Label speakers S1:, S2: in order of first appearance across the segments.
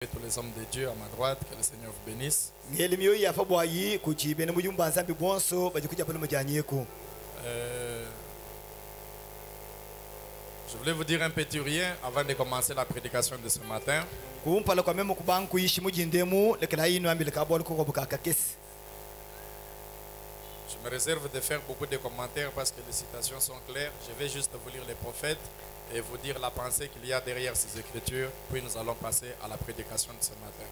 S1: Et tous les hommes de Dieu à ma droite, que le Seigneur vous bénisse. Je voulais vous dire un petit rien avant de commencer la prédication de ce matin. Je me réserve de faire beaucoup de commentaires parce que les citations sont claires. Je vais juste vous lire les prophètes et vous dire la pensée qu'il y a derrière ces écritures. Puis nous allons passer à la prédication de ce matin.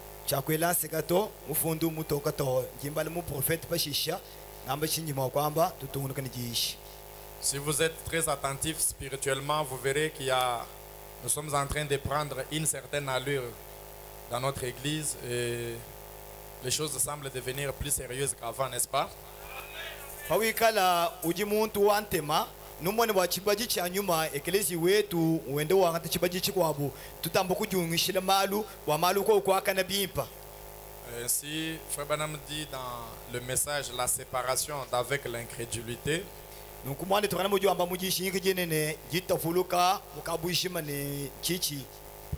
S1: Si vous êtes très attentif spirituellement, vous verrez nous sommes en train de prendre une certaine allure dans notre église et les choses semblent devenir plus sérieuses qu'avant, n'est-ce pas? Ainsi, Frère Branham dit dans le message la séparation d'avec l'incrédulité.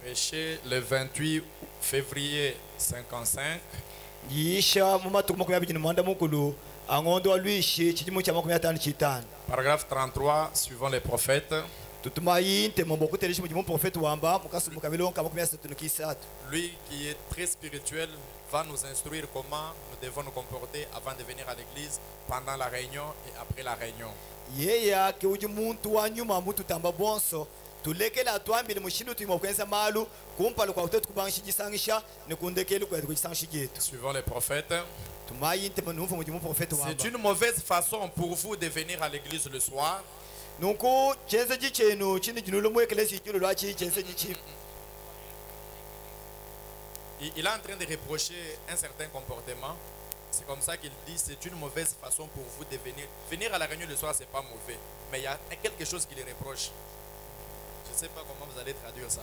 S1: Prêché le 28 février 55. Paragraphe 33, suivant les prophètes. Lui qui est très spirituel va nous instruire comment nous devons nous comporter avant de venir à l'église, pendant la réunion et après la réunion. Suivant les prophètes. C'est une mauvaise façon pour vous de venir à l'église le soir. Il est en train de reprocher un certain comportement. C'est comme ça qu'il dit, c'est une mauvaise façon pour vous de venir. Venir à la réunion le soir, c'est pas mauvais. Mais il y a quelque chose qui les reproche. Je ne sais pas comment vous allez traduire ça.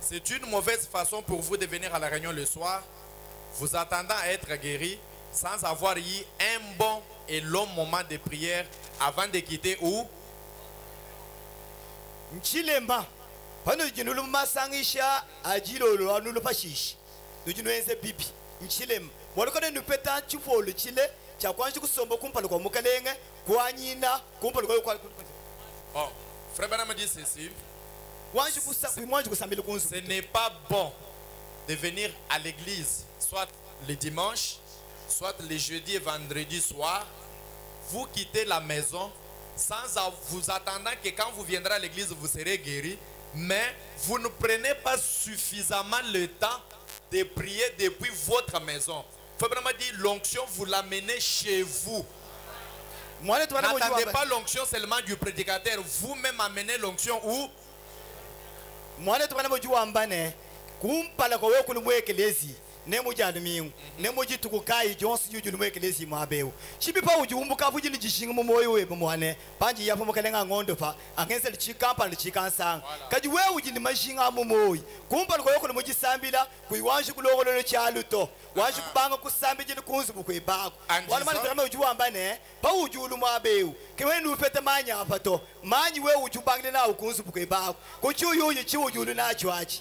S1: C'est une mauvaise façon pour vous de venir à la réunion le soir, vous attendant à être guéri, sans avoir eu un bon et long moment de prière avant de quitter où? Bon, Frère Branham dit ceci. Ce n'est pas bon de venir à l'église, soit le dimanche, soit le jeudi et vendredi soir. Vous quittez la maison sans vous attendant que quand vous viendrez à l'église, vous serez guéri. Mais vous ne prenez pas suffisamment le temps de prier depuis votre maison. Frère Branham dit l'onction, vous l'amenez chez vous. N'attendez pas l'onction seulement du prédicateur. Vous-même amenez l'onction où?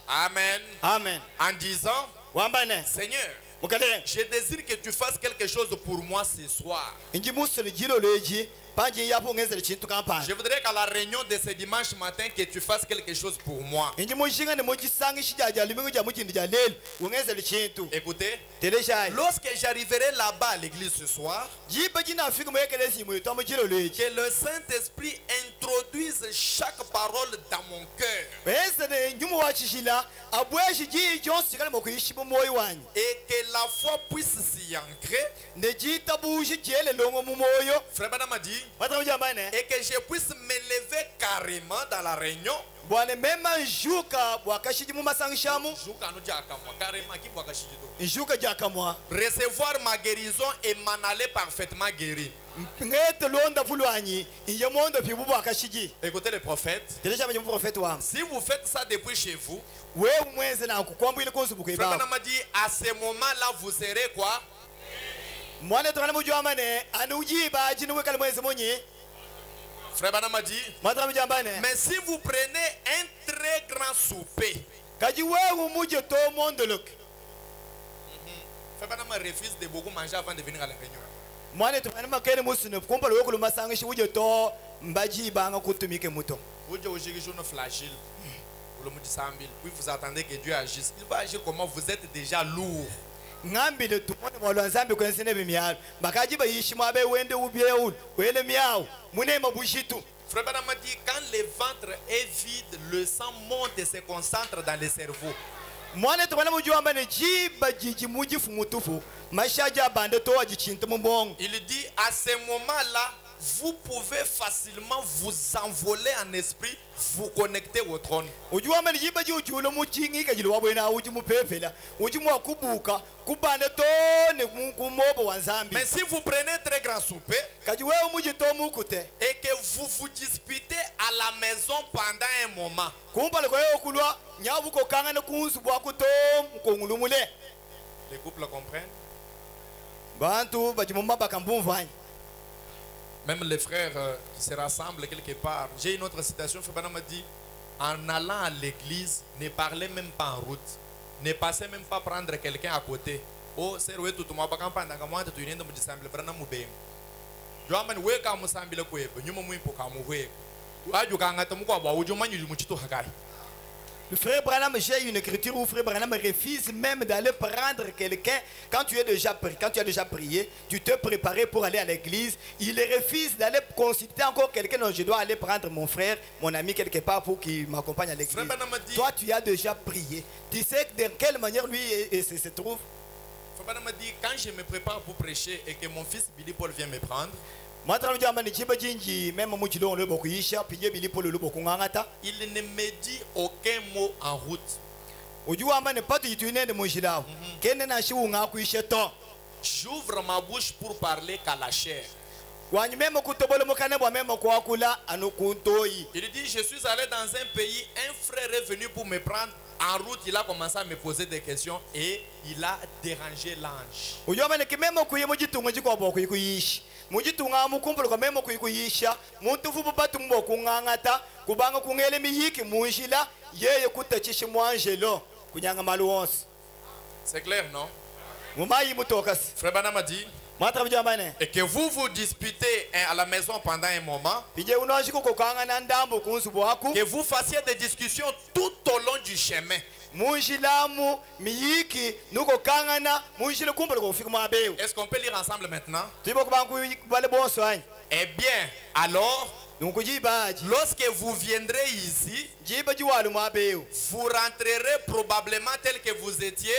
S1: Amen.
S2: Amen.
S1: En disant, Seigneur, je désire que tu fasses quelque chose pour moi ce soir. Je voudrais qu'à la réunion de ce dimanche matin, que tu fasses quelque chose pour moi. Écoutez, lorsque j'arriverai là-bas à l'église ce soir, que le Saint-Esprit introduise chaque parole dans mon cœur. Et que la foi puisse s'y ancrer. Frère Branham a dit, et que je puisse m'élever carrément dans la réunion. Recevoir ma guérison et m'en aller parfaitement guéri. Écoutez les prophètes. Si vous faites ça depuis chez vous, Frère Branham a dit, à ce moment-là, vous serez quoi? Frère Branham a dit, mais si vous prenez un très grand souper,
S2: kaji wewe muje to mondolok
S1: Frère Branham refuse de beaucoup manger avant de venir à la réunion.
S2: mwana to manama kene musune kumpa lo kulu masanga shi uje to mbaji banga kutumike muto
S1: Vous dites aujourd'hui que je flagelle. Vous le dites 100 000. Puis vous attendez que Dieu agisse. Il va agir comment? Vous êtes déjà lourd.
S2: ngambile tumone mwalo nzambi kwensene bimyalo bakaji bayishima be wende ubyeul wele miao munema bushitu.
S1: Frère Branham dit quand le ventre est vide, le sang monte et se concentre dans le cerveau.
S2: mwana to bana mujua mbane jiba jiji muji fumutufu mashaja bande to ajichinta mumbongo.
S1: Il dit à ce moment-là, vous pouvez facilement vous envoler en esprit, vous connecter au trône.
S2: Ujua mbane jiba ji ujulo muchingi kajilo wabwena uji mupefela uji mwakubuka kubande to ne kumobo wa nzambi.
S1: Mais si vous prenez très grand souper
S2: kaji wewe muji to mukute
S1: et que vous vous disputez à la maison pendant un moment,
S2: kumpale kwa yo kulwa nyabuko kangana kunsu bwa kuto mukongulumule
S1: les couples comprennent.
S2: bantu bajimumba bakambumvanya.
S1: Même les frères qui se rassemblent quelque part. J'ai une autre citation, Frère Branham dit, en allant à l'église, ne parlez même pas en route. Ne passez même pas prendre quelqu'un à côté. Oh, c'est vrai, tout le monde va pas dans le tu viens de me dire, Branham Moubé. Je vais me dire, je vais me dire, je vais me dire, je vais me dire, je vais me
S2: Le frère Branham, j'ai une écriture où frère Branham refuse même d'aller prendre quelqu'un quand tu es déjà prié, quand tu as déjà prié, tu te prépares pour aller à l'église. Il refuse d'aller consulter encore quelqu'un. Non, je dois aller prendre mon frère, mon ami quelque part pour qu'il m'accompagne à l'église. Toi, tu as déjà prié. Tu sais de quelle manière lui se trouve.
S1: Frère Branham dit, quand je me prépare pour prêcher et que mon fils Billy Paul vient me prendre,
S2: il
S1: ne me dit aucun mot en route. J'ouvre ma bouche pour parler qu'à la chair. Il dit, je suis allé dans un pays, un frère est venu pour me prendre. En route, il a commencé à me poser des questions et il a dérangé l'ange.
S2: mujitunga mukumpolo kwa memo kuyisha muntu vubu batumbo kungangata kubanga kungele miyiki munjila yeye kutachisha mwangelo kunyanga maluonsi.
S1: C'est clair, non?
S2: Mumayi mutokas.
S1: Frère Branham dit et que vous vous disputez à la maison pendant un moment, que vous fassiez des discussions tout au long du chemin. Est-ce qu'on peut lire ensemble maintenant? Eh bien, alors, lorsque vous viendrez ici, vous rentrerez probablement tel que vous étiez.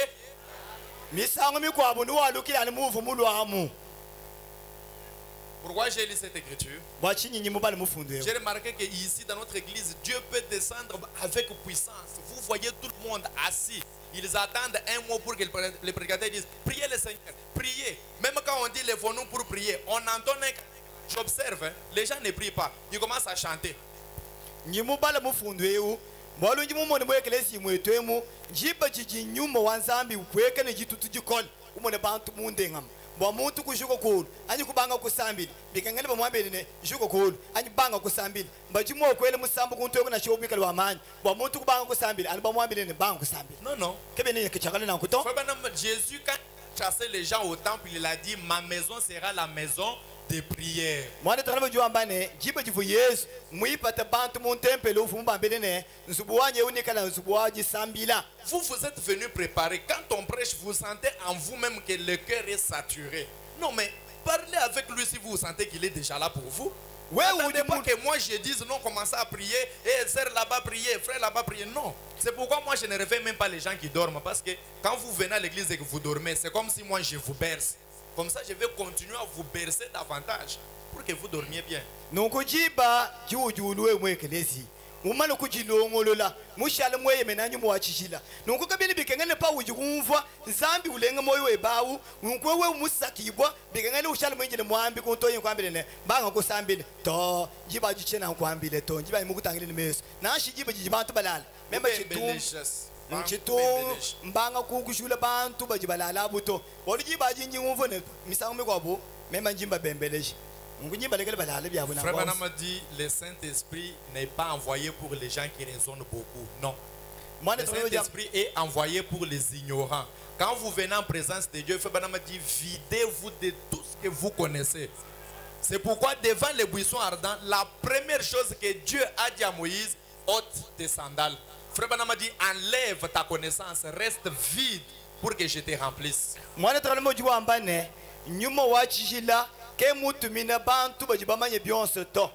S1: Pourquoi j'ai lu cette écriture? J'ai remarqué qu'ici dans notre église, Dieu peut descendre avec puissance. Vous voyez tout le monde assis. Ils attendent un mot pour que le prédicateur dise priez le Seigneur, priez. Même quand on dit lèvons-nous pour prier, on entend j'observe, hein, les gens ne prient pas, ils commencent à chanter.
S2: Mwalunji mumone mwekelesi mwetwemu jiba jiji nyuma wanzambi ukwekene jitutu jikol umone bantu mundengam bwa muntu kushuko kulu anyi kubanga kusambili bikangene bamwambele ne shuko kulu anyi banga kusambili mbajimo kwele musambu kuntweko na shobikali wamanyi bwa muntu kubanga kusambili ani bamwambele ne banga kusambili
S1: Non
S2: kebe ne kichakale na kuto.
S1: Jésus quand il chassait les gens au temple, il a dit ma maison sera la maison de prière. Vous vous êtes venu préparer. Quand on prêche, vous sentez en vous-même que le cœur est saturé. Non, mais parlez avec lui si vous sentez qu'il est déjà là pour vous. N'attendez pas que moi je dise non, commencez à prier, et sœur là-bas prier, frère là-bas prier. Non. C'est pourquoi moi je ne réveille même pas les gens qui dorment. Parce que quand vous venez à l'église et que vous dormez, c'est comme si moi je vous berce. Comme ça, je vais continuer à vous bercer davantage pour que vous dormiez bien.
S2: Umano kujilongolola mushale moye menanyu mwachishila nungu kabini bikengene pa ujumva zambi ulenga moyo webawu unkwewe umusakibwa bikengene ushale mwenjene mwambi kuntoye kwambile ne banga kusambile to jiba jichena kwambile to jiba imukutangile meso nashi jiba jibantu balala memba chitu mbanga kukushula bantu bajibalala buto olujiba jinji umvone misangu kwabo memba njimba bembeleji.
S1: Frère Branham dit le Saint-Esprit n'est pas envoyé pour les gens qui raisonnent beaucoup. Non.
S2: Mwana
S1: Le
S2: tolo
S1: Saint-Esprit est envoyé pour les ignorants. Quand vous venez en présence de Dieu, Fabanama dit, videz-vous de tout ce que vous connaissez. C'est pourquoi devant les buissons ardents, la première chose que Dieu a dit à Moïse, ôte tes sandales. Frère Banama dit, enlève ta connaissance, reste vide pour que je te remplisse.
S2: Mwana tolo mojuwa ambane nyuma wachishila ke mutu mina bantu bajibamanye byonse to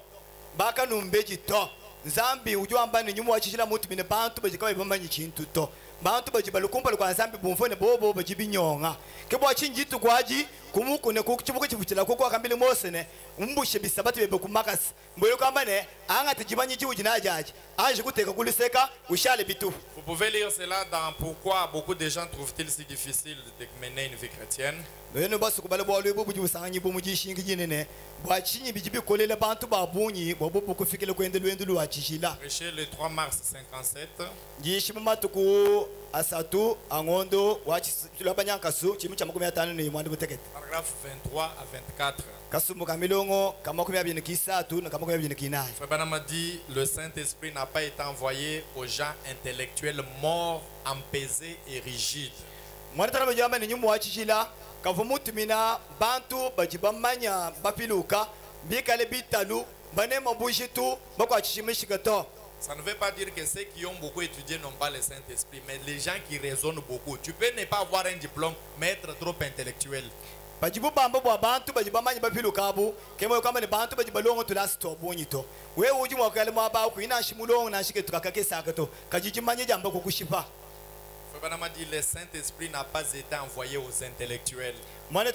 S2: baka numbeji to nzambi ujwa ambane nyuma wachishila mutu mina bantu bajikawe bamanye chintu to bantu bajibalukumpa kwa nzambi bumfone bobo bajibinyonga ke bwachinjitu kwaji kumukune kukibuko kivukira kuko akambili mosene umbushe bisabati bebe kumakasi mboyo kwambane anga tijibanye chiuji najaji aje kuteka kuliseka ushale bitu.
S1: Vous pouvez lire cela dans Pourquoi beaucoup de gens trouvent-ils si difficile de mener une vie chrétienne.
S2: Beno basu kubale bwa lwe bubu busanyi bu mujishingi jinene bwachinyi bijibi kolele bantu babunyi bobu kufikile kwende lwendo lwachishila.
S1: Prêché le 3 mars 57.
S2: Jishima matuku asatu angondo wachilwabanyankasu chimu cha 50 ni mwandi butekete.
S1: Paragraphe 23 à 24.
S2: Kasumu kamilongo kama 23 na kama 24.
S1: Frère Branham dit, le Saint-Esprit n'a pas été envoyé aux gens intellectuels morts, empesés et rigides.
S2: Mwana tara bajamba ni nyumu wachishila kavumutu mina bantu bajibamanya bapiluka bikale bitalu banema bushitu bakwachishimishikato.
S1: Ça ne veut pas dire que ceux qui ont beaucoup étudié n'ont pas le Saint-Esprit, mais les gens qui raisonnent beaucoup. Tu peux ne pas avoir un diplôme, mais être trop intellectuel.
S2: Bajibu bamba bwa bantu bajibamanya bapiluka bu kemo kama ni bantu bajibalongo tulasito bonyito we uji mwakale mwaba ku ina shimulongo na shike tukakake sakato kajijimanye jamba kukushipa.
S1: Frère Branham dit, le Saint-Esprit n'a pas été envoyé aux intellectuels.
S2: Il a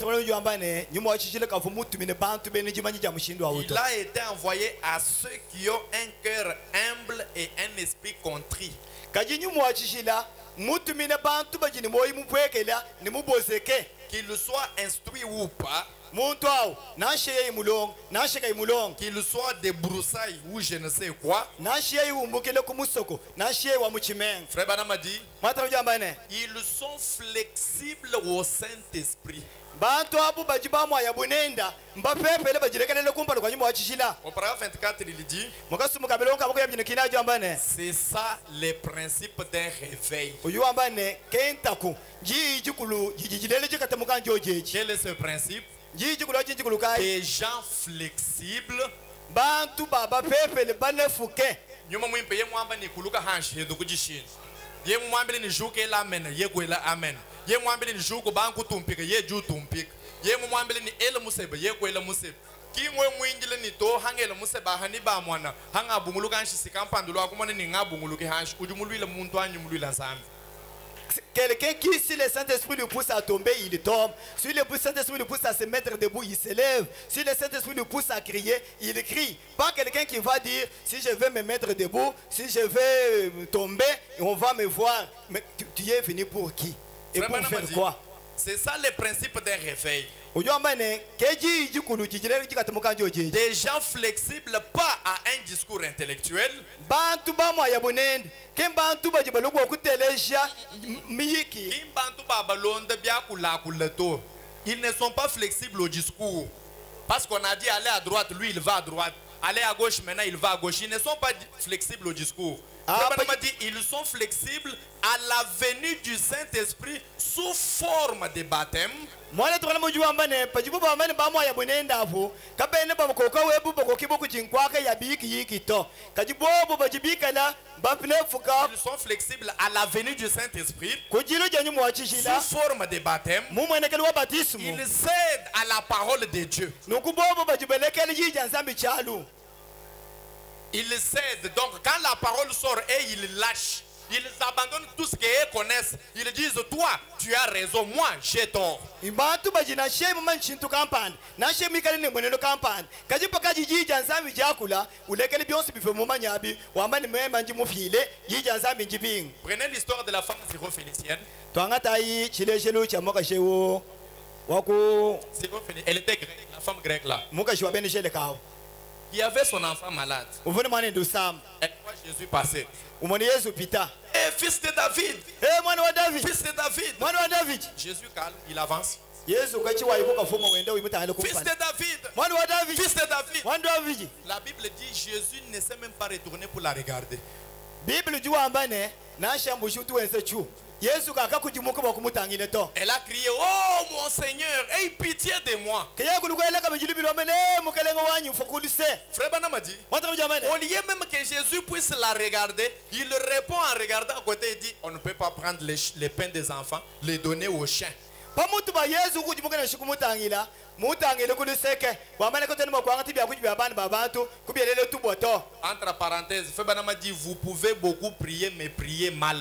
S1: été envoyé à ceux qui ont un cœur humble et un esprit contrit. Qu'ils soient instruits ou pas, qu'ils soient des broussailles ou je ne sais quoi. Frère Branham a dit, ils sont flexibles au Saint-Esprit. Au paragraphe 24, il dit, c'est ça les principes d'un réveil. Quel est ce principe? Des gens flexibles. Ye mwambele ni juko banku tumpika ye ju tumpika ye mwambele ni ele musebe ye kwela musebe kimwe mwingile ni to hangele museba hani ba mwana hanga bunguluka nshisi kampandulo akumone ni ngabunguluke hanshi ujumulwile muntu anyu mulwila nzambi.
S2: Quelqu'un qui, si le Saint-Esprit lui pousse à tomber, il tombe. Si le Saint-Esprit lui pousse à se mettre debout, il se lève. Si le Saint-Esprit lui pousse à crier, il crie. Pas quelqu'un qui va dire, si je vais me mettre debout, si je vais tomber, on va me voir. Mais tu es venu pour qui? Et pour faire quoi?
S1: C'est ça le principe d'un réveil.
S2: Des
S1: gens flexibles, pas à un discours intellectuel. Ils ne sont pas flexibles au discours. Parce qu'on a dit aller à droite, lui il va à droite. Aller à gauche, maintenant il va à gauche. Ils ne sont pas flexibles au discours. Dit, ils sont flexibles à la venue du Saint-Esprit sous forme de baptême. Ils sont flexibles à la venue du Saint-Esprit sous forme de baptême. Ils cèdent à la parole de Dieu. Ils cèdent. Donc quand la parole sort et ils lâchent, ils abandonnent tout ce qu'ils connaissent. Ils disent, toi, tu as raison, moi, j'ai tort. Prenez l'histoire de la femme syrophénicienne. Elle était grecque, la femme grecque là. Il y avait son enfant malade. Elle voit Jésus passer. Eh, fils de David. Fils de David. Jésus calme, il avance. Fils de David. Fils de David. La Bible dit Jésus ne s'est même pas retourné pour la regarder.
S2: Bible juambane na shambushi tuwense chu. Yesu kaka kujimuka bakumutangile to.
S1: Elle a crié, oh mon Seigneur, aie pitié de moi.
S2: Kaya kulukwela kama jilibilo mene mukelenga wanyu fokulise.
S1: Frère Branham a dit,
S2: Wanta mjamane.
S1: au lieu même que Jésus puisse la regarder, il répond en regardant à côté et dit, on ne peut pas prendre les pains des enfants, les donner aux chiens.
S2: Pamutu ba Yesu kujimuka na shikumutangila. Mutangile kuliseke. Wamane kote nimo kwa ngati bya kujibya bana babantu kubyelele tuboto.
S1: Entre parenthèses, Frère Branham a dit, vous pouvez beaucoup prier, mais prier mal.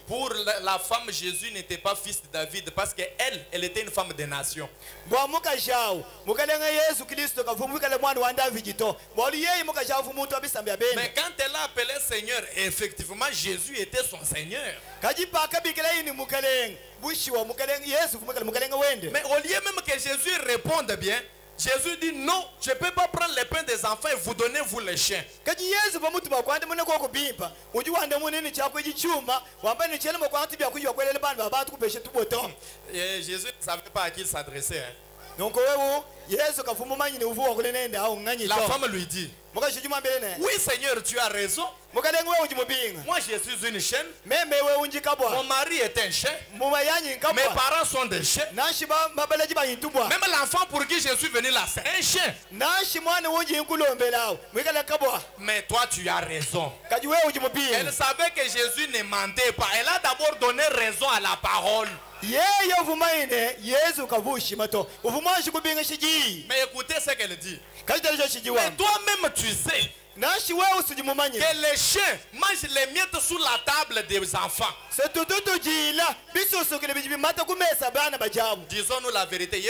S2: Pour
S1: la femme, Jésus n'était pas fils de David parce qu'elle, elle était une femme de nation. Mais quand elle a appelé Seigneur, effectivement, Jésus était son Seigneur. Mais au lieu même que Jésus réponde bien, Jésus dit non, je ne peux pas prendre les pains des enfants et vous donner vous les chiens. Et Jésus ne savait pas à qui il s'adressait. Hein. La femme lui dit, oui Seigneur, tu as raison. Moi je suis une chienne. Mon mari est un chien. Mes parents sont des chiens. Même l'enfant pour qui je suis venu là, c'est un chien. Mais toi tu as raison. Elle savait que Jésus ne mentait pas. Elle a d'abord donné raison à la parole. Mais écoutez ce qu'elle dit. Mais toi-même tu sais que les chiens mangent les miettes sous la table des enfants. Disons-nous la vérité.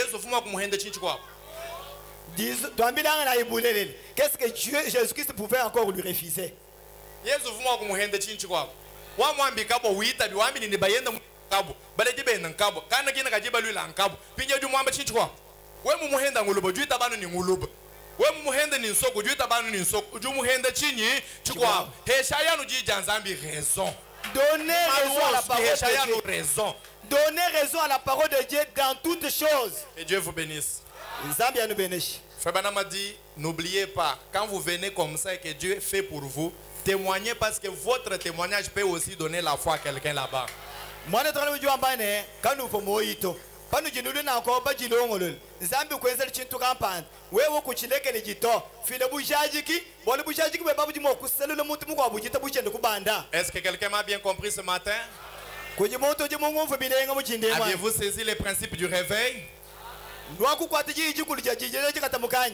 S2: Qu'est-ce que Jésus-Christ pouvait encore lui refuser? Donnez raison à la parole de Dieu dans toutes choses.
S1: Et Dieu vous bénisse. Frère Branham a dit, n'oubliez pas, quand vous venez comme ça et que Dieu fait pour vous, témoignez parce que votre témoignage peut aussi donner la foi à quelqu'un là-bas. Est-ce que quelqu'un m'a bien compris ce matin? Avez-vous saisi les principes du réveil?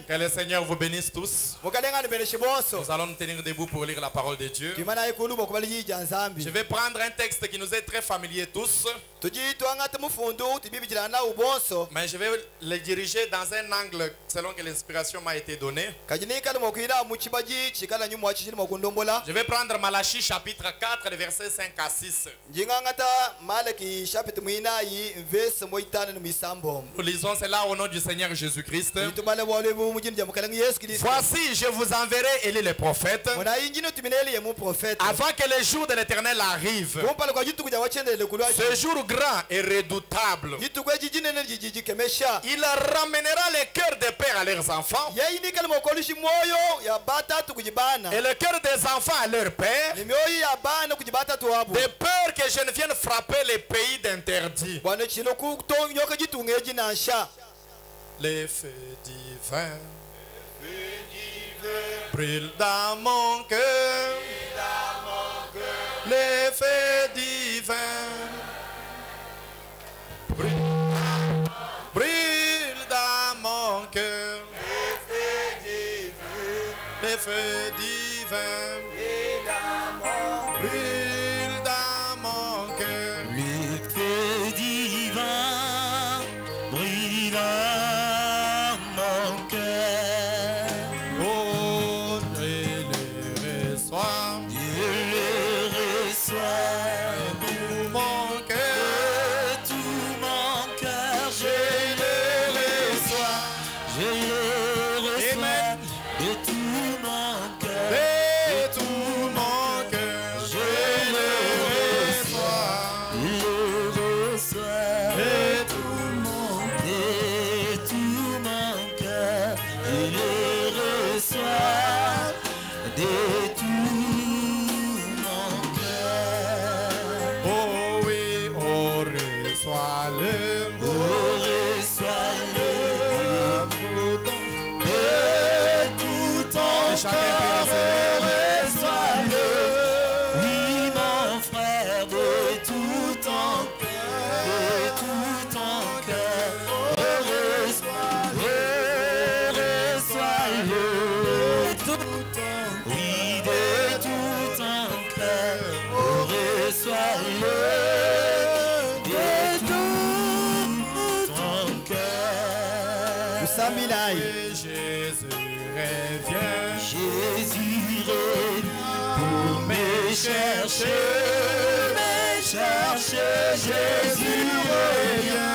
S1: Que le Seigneur vous bénisse tous. Nous allons nous tenir debout pour lire la parole de Dieu. Je vais prendre un texte qui nous est très familier tous. Mais je vais le diriger dans un angle selon que l'inspiration m'a été donnée. Je vais prendre Malachie chapitre 4, les versets 5 à 6. Nous lisons cela au nom du Seigneur Jésus-Christ. Voici, je vous enverrai Élie le prophète, avant que le jour de l'Éternel arrive. Ce jour grand et redoutable. Il ramènera les cœurs des pères à leurs enfants et le cœur des enfants à leurs pères, de peur que je ne vienne frapper les pays d'interdit. Les feux divins brûlent dans mon cœur. Les feux divins brûlent dans mon cœur. Les feux divins brûlent dans mon cœur.
S3: Les feux divins brûlent dans mon cœur.
S1: Oh, je le reçois.
S3: Je le reçois
S1: De tout mon cœur.
S3: de tout mon cœur.
S1: Je le reçois.
S3: Je le reçois
S1: Amen.
S3: de tout mon cœur.
S1: De tout mon cœur.
S3: Je Père, oh, reçois-le de tout ton cœur.
S1: Jésus revient.
S3: Jésus revient pour me chercher, Jésus revient.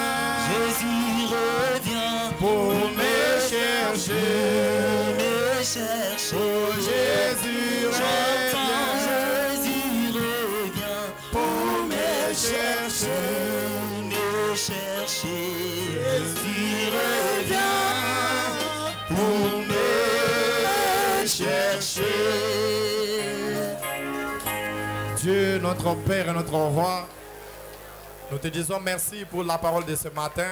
S3: Jésus revient
S1: Pour me chercher.
S3: Oh Jésus, j'entends Jésus revient pour me chercher, Jésus revient pour me chercher.
S1: Dieu, notre Père et notre Roi, nous te disons merci pour la parole de ce matin.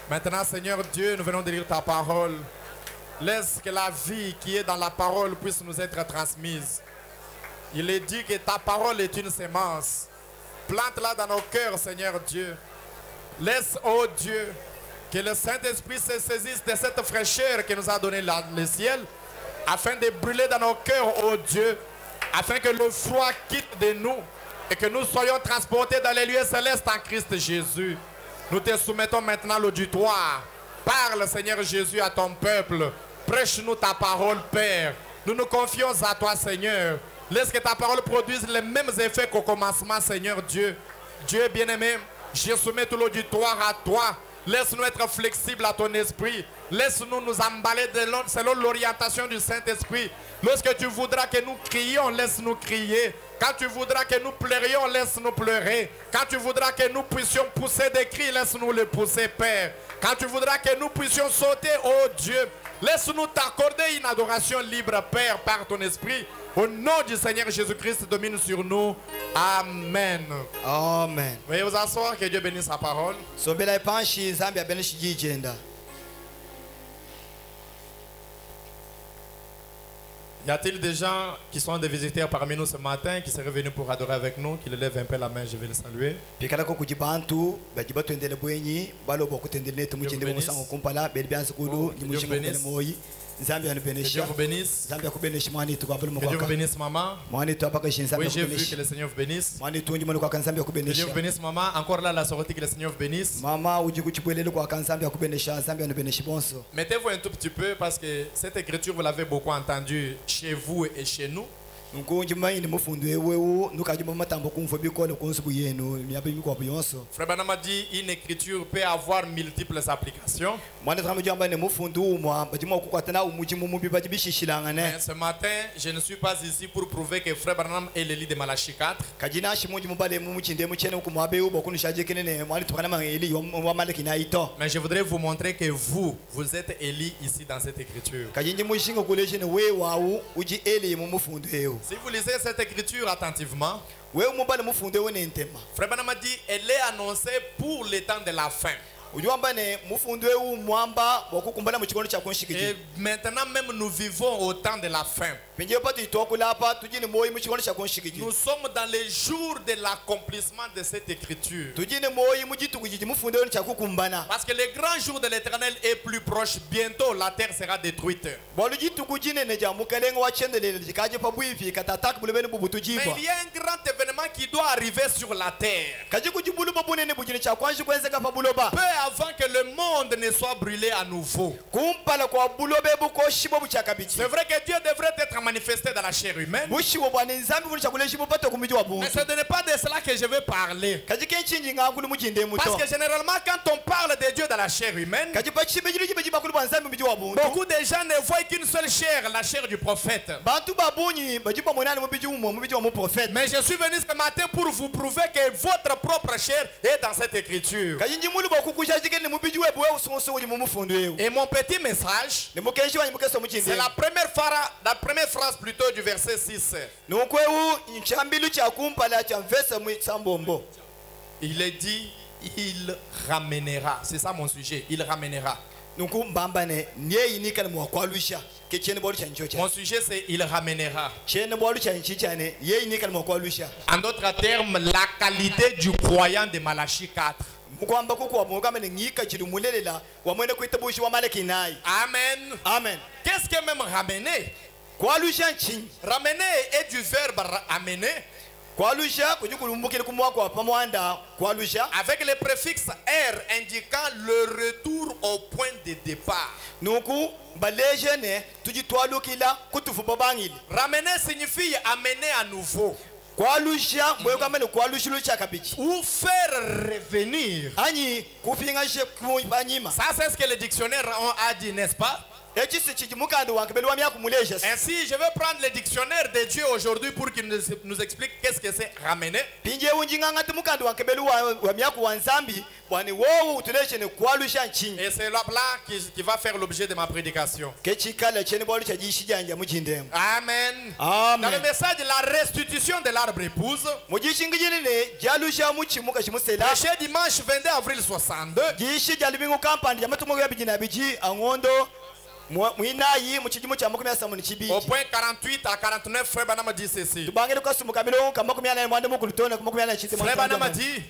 S1: Maintenant, Seigneur Dieu, nous venons de lire ta parole. Laisse que la vie qui est dans la parole puisse nous être transmise. Il est dit que ta parole est une sémence. Plante-la dans nos cœurs, Seigneur Dieu. Laisse, oh Dieu, que le Saint-Esprit se saisisse de cette fraîcheur que nous a donné le ciel, afin de brûler dans nos cœurs, oh Dieu, afin que le froid quitte de nous et que nous soyons transportés dans les lieux célestes en Christ Jésus. Nous te soumettons maintenant l'auditoire. Parle, Seigneur Jésus, à ton peuple. Prêche-nous ta parole, Père. Nous nous confions à toi, Seigneur. Laisse que ta parole produise les mêmes effets qu'au commencement, Seigneur Dieu. Dieu bien-aimé, je soumets tout l'auditoire à toi. Laisse-nous être flexibles à ton esprit. Laisse-nous nous emballer selon l'orientation du Saint-Esprit. Lorsque tu voudras que nous crions, laisse-nous crier. Quand tu voudras que nous pleurions, laisse-nous pleurer. Quand tu voudras que nous puissions pousser des cris, laisse-nous les pousser, Père. Quand tu voudras que nous puissions sauter, oh Dieu, laisse-nous t'accorder une adoration libre, Père, par ton esprit. Au nom du Seigneur Jésus-Christ, domine sur nous. Amen.
S2: Amen.
S1: Veuillez vous asseoir, que Dieu bénisse sa parole.
S2: Sombela ipanshi Nzambi abeneshi jijenda.
S1: Y a-t-il des gens qui sont des visiteurs parmi nous ce matin, qui seraient venus pour adorer avec nous, qui lèvent un peu la main, je vais les saluer.
S2: Pikala ko kujibantu bajiba twendele bwenyi balo bokutendele netu mujinde musango kumpala beli byanze kulu ni mujingo kele moyi Nzambi
S1: Que Dieu
S2: anubenesha
S1: vous bénisse.
S2: Nzambi akubeneshi mwani tu kwapele
S1: Que Dieu vous
S2: mukwaka
S1: bénisse, maman.
S2: mwani tu apaka shinzambi
S1: Oui, j'ai vu que
S2: akubeneshi
S1: le Seigneur vous bénisse.
S2: mwani tu njimoni kwa Nzambi
S1: Que Dieu
S2: akubenesha
S1: vous bénisse, maman. Encore là, la sortie, que le Seigneur vous bénisse.
S2: mama uji kuchipwelele kwa Nzambi akubenesha Nzambi anubeneshi bonso.
S1: Mettez-vous un tout petit peu parce que cette écriture, vous l'avez beaucoup entendue chez vous et chez nous.
S2: Nkunji mayini mufundu ewewu nukajima matambo kumfo bikole kunsubu yenu miyabe bikwa buyonso.
S1: Frère Branham a dit une écriture peut avoir multiples applications.
S2: Mwana tsamu jamba ne mufundu umwa bajima kukwatana umuji mumubi bajibishishilangane.
S1: Mais ce matin, je ne suis pas ici pour prouver que Frère Branham est le lit de Malachie 4.
S2: Kajina shimunji mubale mumuchinde muchene ukumwabe ubo kunishaje kenene mwali tukana mangeli wa maleki na ito.
S1: Mais je voudrais vous montrer que vous êtes Élie ici dans cette écriture.
S2: Kajinji mushinga kulejene we wawu uji eli mumufundu ewu.
S1: Si vous lisez cette écriture attentivement,
S2: We mubale mufundu ewu nentema.
S1: Frère Branham a dit elle est annoncée pour le temps de la fin.
S2: Ujuamba ne mufundu ewu mwamba wakukumbala muchikono cha
S1: Et
S2: kunshikiji.
S1: maintenant même nous vivons au temps de la fin.
S2: Penje pati itokula hapa tujini moyi muchikono cha kunshikiji.
S1: Nous sommes dans les jours de l'accomplissement de cette écriture.
S2: Tujini moyi mujitu kujiji mufundu ewu cha kukumbana.
S1: Parce que le grand jour de l'Éternel est plus proche. Bientôt la terre sera détruite.
S2: Bwalujitu kujine neja mukalenga wa chendele jikaje pabwifi katatak bulebeni bubutu
S1: Mais
S2: jibwa.
S1: il y a un grand événement qui doit arriver sur la terre.
S2: Kaji kujibulu babunene bujine cha kwanji kwenzeka pabuloba.
S1: Peu avant que le monde ne soit brûlé à nouveau.
S2: Kumpala kwa bulobe buko shibo buchakabichi.
S1: C'est vrai que Dieu devrait être manifesté dans la chair humaine.
S2: Bushibo bwana nzambi buli chakule shibo pato kumiji wa
S1: Mais
S2: buntu.
S1: ce n'est pas de cela que je veux parler.
S2: Kaji kenchinji ngakulu mujinde muto.
S1: Parce que généralement quand on parle de Dieu dans la chair humaine,
S2: Kaji pachibe jiru jibe jibakulu bwa nzambi miji wa buntu.
S1: beaucoup de gens ne voient qu'une seule chair, la chair du prophète.
S2: Bantu babunyi bajiba mwenani mubiji umo mubiji wa mu prophète.
S1: Mais je suis venu ce matin pour vous prouver que votre propre chair est dans cette écriture.
S2: Kaji njimulu bakukusha jikene mubiji webu wewe sonso uli mumufundu ewu.
S1: Et mon petit message,
S2: Ne mukenshi wa mukeso mujinde.
S1: c'est la première phrase plutôt du verset 6.
S2: Nukwewu nchambilu cha kumpala cha mvesa msambombo.
S1: Il est dit, il ramènera. C'est ça mon sujet, il ramènera.
S2: Nuku mbambane niye inika mwa kwalusha ke chene bolu cha nchocha.
S1: Mon sujet c'est il ramènera.
S2: Chene bolu cha nchichane ye inika mwa kwalusha.
S1: En d'autres termes, la qualité du croyant de Malachie 4.
S2: Mukwamba kuko mugamene ngika chiri mulelela wa mwene kwitabushi wa maleki nayi.
S1: Amen.
S2: Amen.
S1: Qu'est-ce que même ramener?
S2: kwalusha nchinyi
S1: Ramener est du verbe amener
S2: kwalusha kujikulumbukile kumwako pamwanda kwalusha
S1: avec le préfixe R indiquant le retour au point de départ.
S2: nuku balejene tujitwalukila kutufu babangile
S1: Ramener signifie amener à nouveau
S2: kwalusha moyo kamene kwalushilu chakabichi
S1: ou faire revenir.
S2: anyi kupinga she kubanyima
S1: Ça c'est ce que les dictionnaires a dit, n'est-ce pas?
S2: ekisi chijimukandi wange beli wamya kumulesha
S1: Ainsi, je vais prendre le dictionnaire de Dieu aujourd'hui pour qu'il nous explique qu'est-ce que c'est ramener.
S2: pinje unjingangati mukandi wange beli wamya kuwanzambi bwani wowo utuleshe ne kwalusha nchinyi
S1: Et c'est là qui va faire l'objet de ma prédication.
S2: kechikala chene bwali chajishijanja mujindemo
S1: Amen. Dans le
S2: amen
S1: message de la restitution de l'arbre épouse,
S2: mujishingijine jalusha muchimuka chimusela
S1: prêché dimanche 22 avril 62,
S2: jishi jalibingu kampani jamatumo yabijina biji angondo mwinayi muchijimu cha 72
S1: au point 48 à 49, Frère Banama dit ceci.
S2: tubangire kwasumuka milongo kama 80 mwande mukulutona kama 80
S1: Frère Banama dit,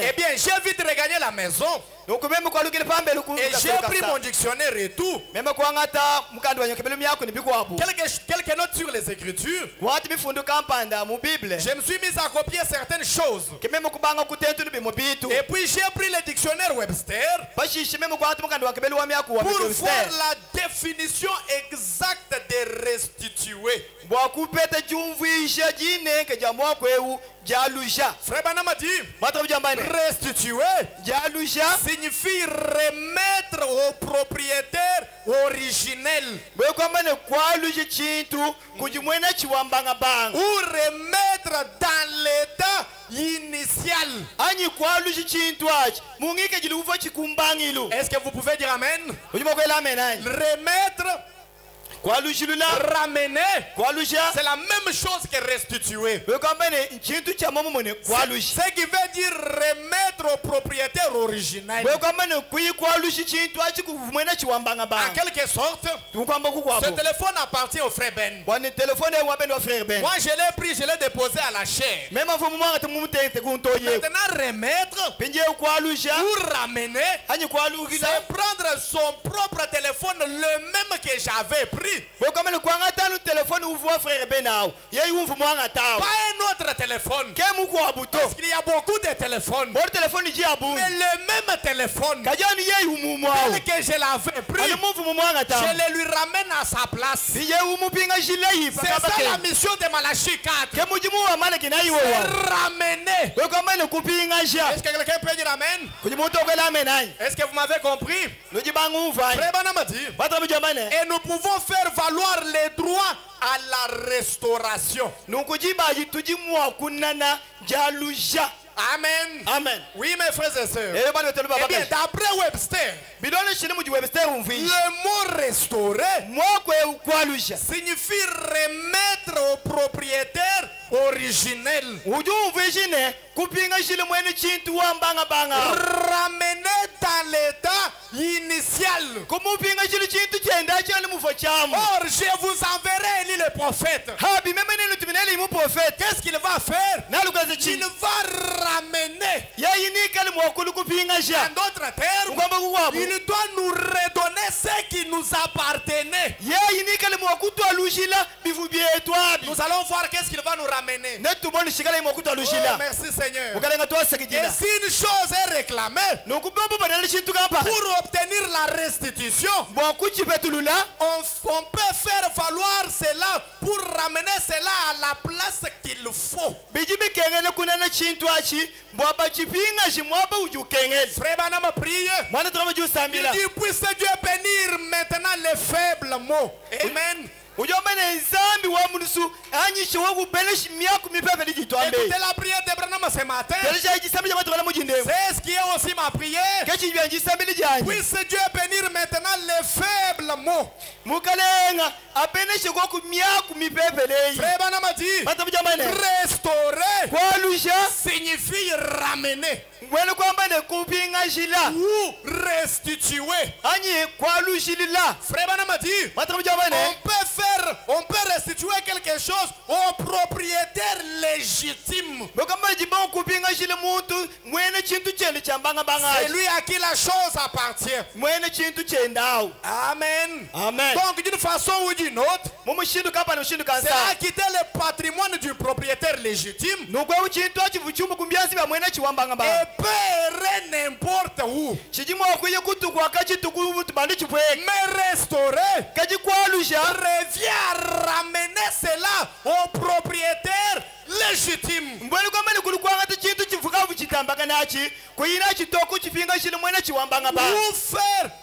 S1: eh bien, j'ai vite regagné la maison
S2: nukumeme kwalukile pambele
S1: et j'ai pris mon dictionnaire et tout.
S2: meme kwangata mukandi wanyo kebelu myako nibikwapo
S1: Quelques notes sur les Écritures.
S2: wati bifundu kampanda mu bible
S1: Je me suis mis à copier certaines choses.
S2: kememe kubanga kutentu nibi mu bitu
S1: Et puis j'ai pris le dictionnaire Webster
S2: bashishi meme kwati mukandi wakebelu wa myako wa
S1: pour
S2: bitu
S1: voir la définition exacte de restituer.
S2: bwakupeta jumvisha jinenke jamwakwewu jalusha
S1: Frère Banama dit,
S2: matabu jambane
S1: restituer
S2: jalusha
S1: signifie remettre au propriétaire originel
S2: bwekwamane kwalusha chintu kujimwena chiwambangabanga
S1: ou remettre dans l'état initial.
S2: anyi kwalusha chintu achi mungike jili uva chikumbangilu
S1: Est-ce que vous pouvez dire amen?
S2: ujimakwela amenanyi
S1: Remettre,
S2: kwalushilula
S1: ramener,
S2: kwalusha
S1: c'est la même chose que restituer.
S2: bwekwambane chintu cha momomone kwalusha
S1: Ce qui veut dire remettre au propriétaire originel.
S2: bwekwambane kuyi kwalusha chintu achi kuvumwena
S1: En
S2: chiwambangabanga
S1: quelque sorte,
S2: tukwamba
S1: ce
S2: kukwapo
S1: téléphone appartient au frère Ben.
S2: bwani telefone wabeni wa frère ben
S1: Moi, je l'ai pris, je l'ai déposé à la chair.
S2: mema mfumu mwanga tumumutente kuntoye
S1: Maintenant, remettre
S2: pinje kwalusha
S1: ou ramener,
S2: anyi kwalukila
S1: c'est prendre son propre téléphone, le même que j'avais pris.
S2: bwekwambane kwangata telefone uvuwa frère ben awo yeyi umfu mwanga tawo
S1: Pas un autre téléphone.
S2: kemu kwabuto
S1: Parce qu'il y a beaucoup de téléphones.
S2: bori telefone ji abungi
S1: Mais le même téléphone
S2: kajani yeyi umumu awo
S1: tel que je l'avais pris,
S2: ali mumfu mwanga tawo
S1: je le lui ramène à sa place.
S2: pinje umupinga jileyi
S1: C'est ça la mission de Malachie 4.
S2: kemu jimu wa malaki na iwo
S1: C'est
S2: wa
S1: ramener.
S2: bwekwambane kupinga ja
S1: Est-ce que quelqu'un peut dire amen?
S2: kujimutokwela amenanyi
S1: Est-ce que vous m'avez compris?
S2: lujibanga umvanyi
S1: Frère Banama dit,
S2: bata bujambane
S1: et nous pouvons faire valoir les droits à la restauration.
S2: nukujibaji tujimwa kunana jalusha
S1: Amen.
S2: amen
S1: Oui, mes frères et sœurs.
S2: eyo bali betelu
S1: Eh bien,
S2: baba
S1: d'après Webster,
S2: bidole shini muji webster umvishi
S1: le mot restaurer
S2: mwakwe kwalusha
S1: signifie remettre au propriétaire originel.
S2: uju umvishi ne kupinga shile mwene chintu wambangabanga
S1: Ramener dans l'état initial.
S2: kumupinga shile chintu chenda chali mufo chamu
S1: Or, je vous enverrai Élie le prophète.
S2: habi memenenu tuminele imu profete
S1: Qu'est-ce qu'il va faire?
S2: nalugaze
S1: Il
S2: chini
S1: va ramener.
S2: yayinikali mwakulu kupinga
S1: En
S2: sha
S1: d'autres termes,
S2: ukwamba kukwapo
S1: il doit nous redonner ce qui nous appartenait.
S2: yayinikali mwakutu alushila bivu byetu abi
S1: Nous allons voir qu'est-ce qu'il va nous ramener.
S2: netuboni shikala mwakutu
S1: Oh,
S2: alushila
S1: merci Seigneur.
S2: ukalenga
S1: Et
S2: twasekijina
S1: si une chose est réclamée
S2: nokubombo banali chintu kapa
S1: pour obtenir la restitution,
S2: bwakuchipetulula
S1: on peut faire valoir cela pour ramener cela à la place qu'il faut.
S2: biji bikengele kunana chintu achi bwaba chipinga shi mwaba ujukengele
S1: Frère Banama prie.
S2: mwana turaba
S1: Il
S2: jusambila
S1: dit, puisse Dieu bénir maintenant les faibles mots. Amen.
S2: ujomene nzambi wa munusu anyishi wokubeleshi miaku mipepe lijitwambe
S1: Écoutez la prière de Branham ce matin.
S2: telesha ijisambi jamatwala mujindemu
S1: C'est ce qui est aussi ma prière.
S2: kechijwa njisambi lijanye
S1: Puisse Dieu bénir maintenant les faibles mots.
S2: mukalenga apeneshe koku miaku mipepe leyi
S1: Frère Banama dit,
S2: bata bujamane
S1: restaurer
S2: kwalusha
S1: signifie signifie ramener
S2: Mwene kwamba ne kupinga jila.
S1: ou restituer.
S2: Anyi kwalu jilila.
S1: Frère Branham a dit, on peut restituer quelque chose au propriétaire légitime. C'est lui à qui la chose appartient. Amen.
S2: Amen.
S1: Donc d'une façon ou d'une autre, c'est à quitter le patrimoine du propriétaire légitime et pérer n'importe où. Mais restaurer revient à ramener cela au propriétaire légitime.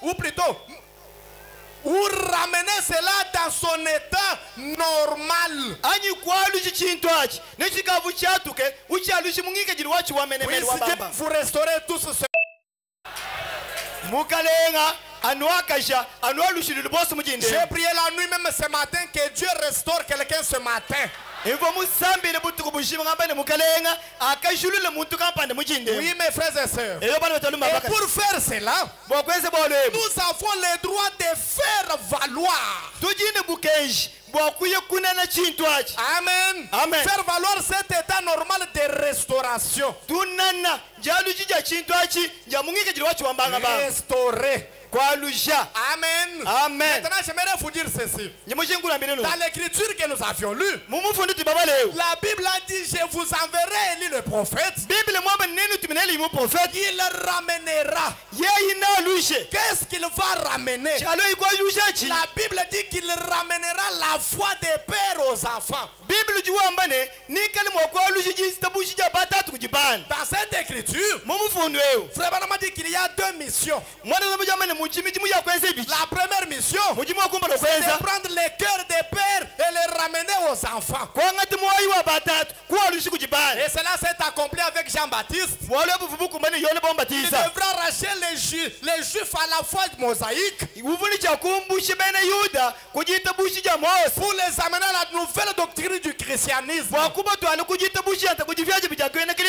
S1: Ou plutôt, ou ramener cela dans son état normal. Vous restaurez tout ce. J'ai prié la nuit même ce matin que Dieu restaure quelqu'un ce matin. Oui, mes frères et sœurs. Et pour faire cela, nous avons le droit de faire valoir. Amen. Amen. Faire valoir cet état normal de restauration. Restaurer. Amen. Amen. Maintenant, j'aimerais vous dire ceci. Dans l'écriture que nous avions lue, la Bible a dit, je vous enverrai Élie le prophète. Il ramènera. Qu'est-ce qu'il va ramener? La Bible dit qu'il ramènera la foi des pères aux enfants. Dans cette écriture, Frère Branham a dit qu'il y a deux missions. La première mission, c'est de prendre les cœurs des pères et les ramener aux enfants. Et cela s'est accompli avec Jean-Baptiste. Il devra arracher les Juifs à la foi mosaïque pour les amener à la nouvelle doctrine du christianisme.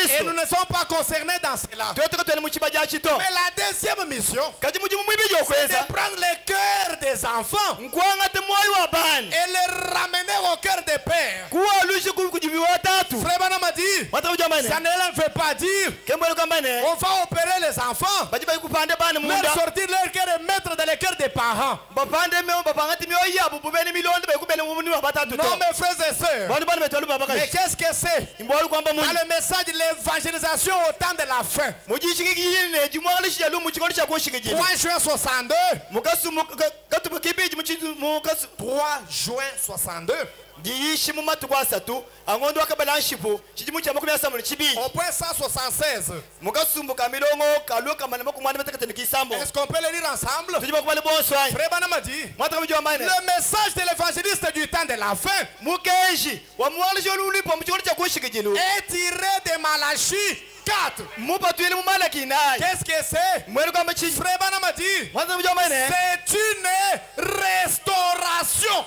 S1: Et nous ne sommes pas concernés dans cela. Mais la deuxième mission, c'est de prendre les cœurs des enfants et les ramener au cœur des pères. Frère Branham a dit, ça ne veut pas dire on va opérer les enfants, leur sortir leur cœur et mettre dans les cœurs des parents. Non, mes frères et sœurs. Mais qu'est-ce que c'est? Dans le message de l'évangélisation au temps de la fin, 3 juin 62. 3 juin 62. Au point 176. Est-ce qu'on peut le lire ensemble? Frère Branham a dit, le message de l'évangéliste du temps de la fin est tiré de Malachie 4. Qu'est-ce que c'est? Frère Branham a dit, c'est une restauration.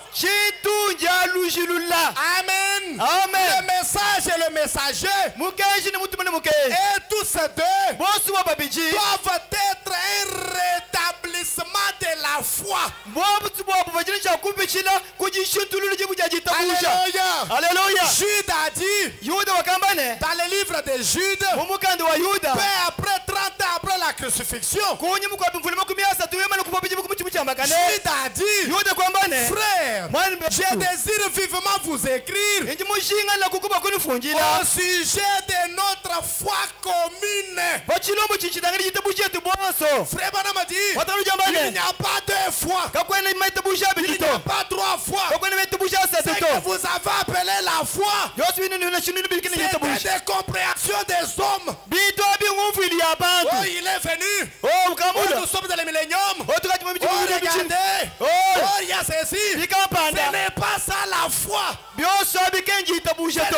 S1: Amen. Amen. Le message et le messager, et tous ces deux doivent être un rétablissement de la foi. Alléluia. Jude a dit dans le livre de Jude, peu après 30 ans après la crucifixion, Jude a dit, frère, je désire vivement vous écrire au sujet de notre foi commune. Frère Branham a dit, il n'y a pas deux fois, il n'y a pas trois fois. Ce que vous avez appelé la foi, c'est des compréhensions des hommes. Oh, il est venu. Oh, nous sommes dans le millénium. Oh, regardez. Oh, il y a ceci. Ce n'est pas ça la foi. Ce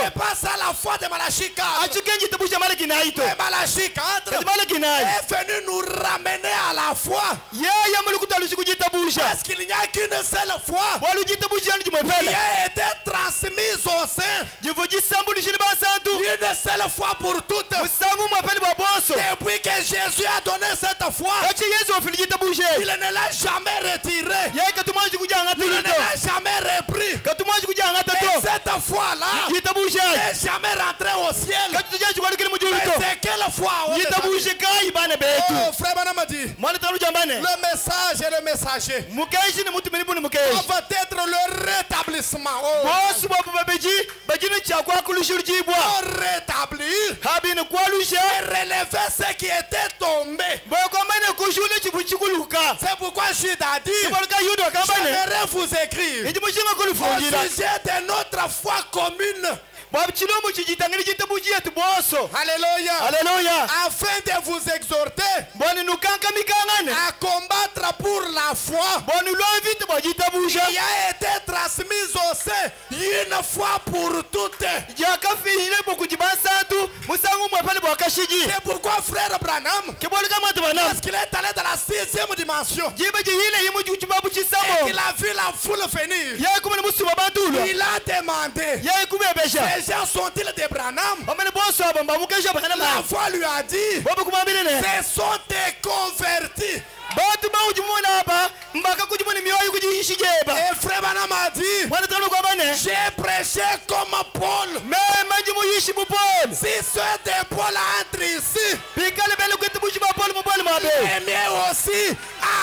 S1: n'est pas ça la foi de Malachie. Malachie 4.
S2: achukenji tabusha Malaki naito
S1: Et Malachie 4
S2: Malaki naito
S1: est venu nous ramener à la foi.
S2: yeye mulikuta kujitabusha
S1: Parce qu'il n'y a qu'une seule foi
S2: walujitabusha ndi
S1: qui
S2: mopela
S1: a été transmise au sein.
S2: jivujisambu lishini basantu
S1: Une seule fois pour toutes.
S2: musangu mwapeli bwa boso
S1: Depuis que Jésus a donné cette foi,
S2: kachi Yesu ofilijitabusha
S1: il ne l'a jamais retiré.
S2: yeye katumaji kujanga
S1: Il ne
S2: tulito
S1: l'a jamais repris.
S2: katumaji kujanga
S1: Et
S2: tato
S1: cette foi-là
S2: jitabusha
S1: n'est jamais rentrée au ciel.
S2: katujaji kwalikile
S1: Mais
S2: mujulito
S1: c'est quelle foi?
S2: jitabusha kai bana betu
S1: Oh, frère Banama dit,
S2: mwana talu jambane
S1: le message et le messager
S2: mukeshi ni mutu melibu ni mukeshi
S1: doivent être le rétablissement. Oh,
S2: bosu bwapu babeji bajini chakwa kulishurjibwa
S1: rétablir
S2: habini kwalusha
S1: et relever ce qui était tombé.
S2: bokomane kushule chibuchikuluka
S1: C'est pourquoi Jude a dit,
S2: kibaluka yudo akambane
S1: j'aimerais vous écrire
S2: ijimushinga
S1: au
S2: kulifungira
S1: sujet de notre foi commune.
S2: bwabuchilomu chijitangiri chitabuji yetu boso
S1: Alléluia.
S2: haleluya
S1: Afin de vous exhorter
S2: bwani nukankamikangane
S1: à combattre pour la foi
S2: bwani lwavite bwajitabusha
S1: qui a été transmise au sein une fois pour toutes.
S2: jakafihile bokujibasantu musangu mwapali bwakashiji
S1: C'est pourquoi frère Branham,
S2: kibwalika mwatu banamu
S1: parce qu'il est allé dans la 6e dimension
S2: jibe jihile yimu juchibabu
S1: et
S2: chisamo
S1: qu'il a vu la foule venir,
S2: yeye kumene musuba bantulo
S1: il a demandé,
S2: yeye kubebesha
S1: ces gens sont-ils des Branham?
S2: bamene boso aba mbamukesha bakana
S1: La
S2: ma
S1: foi lui a dit,
S2: bobo kumambile ne
S1: ce sont des convertis.
S2: batu bawujimuna apa mbaka kujimuni mioyo kujishijeba
S1: Et frère Branham a dit,
S2: mwana tano kwa bane
S1: j'ai prêché comme Paul.
S2: mema jimuyishi bupoli
S1: Si ceux de Paul entrent ici,
S2: bikale bele kwitabushi bapoli mupoli mabe
S1: les miens aussi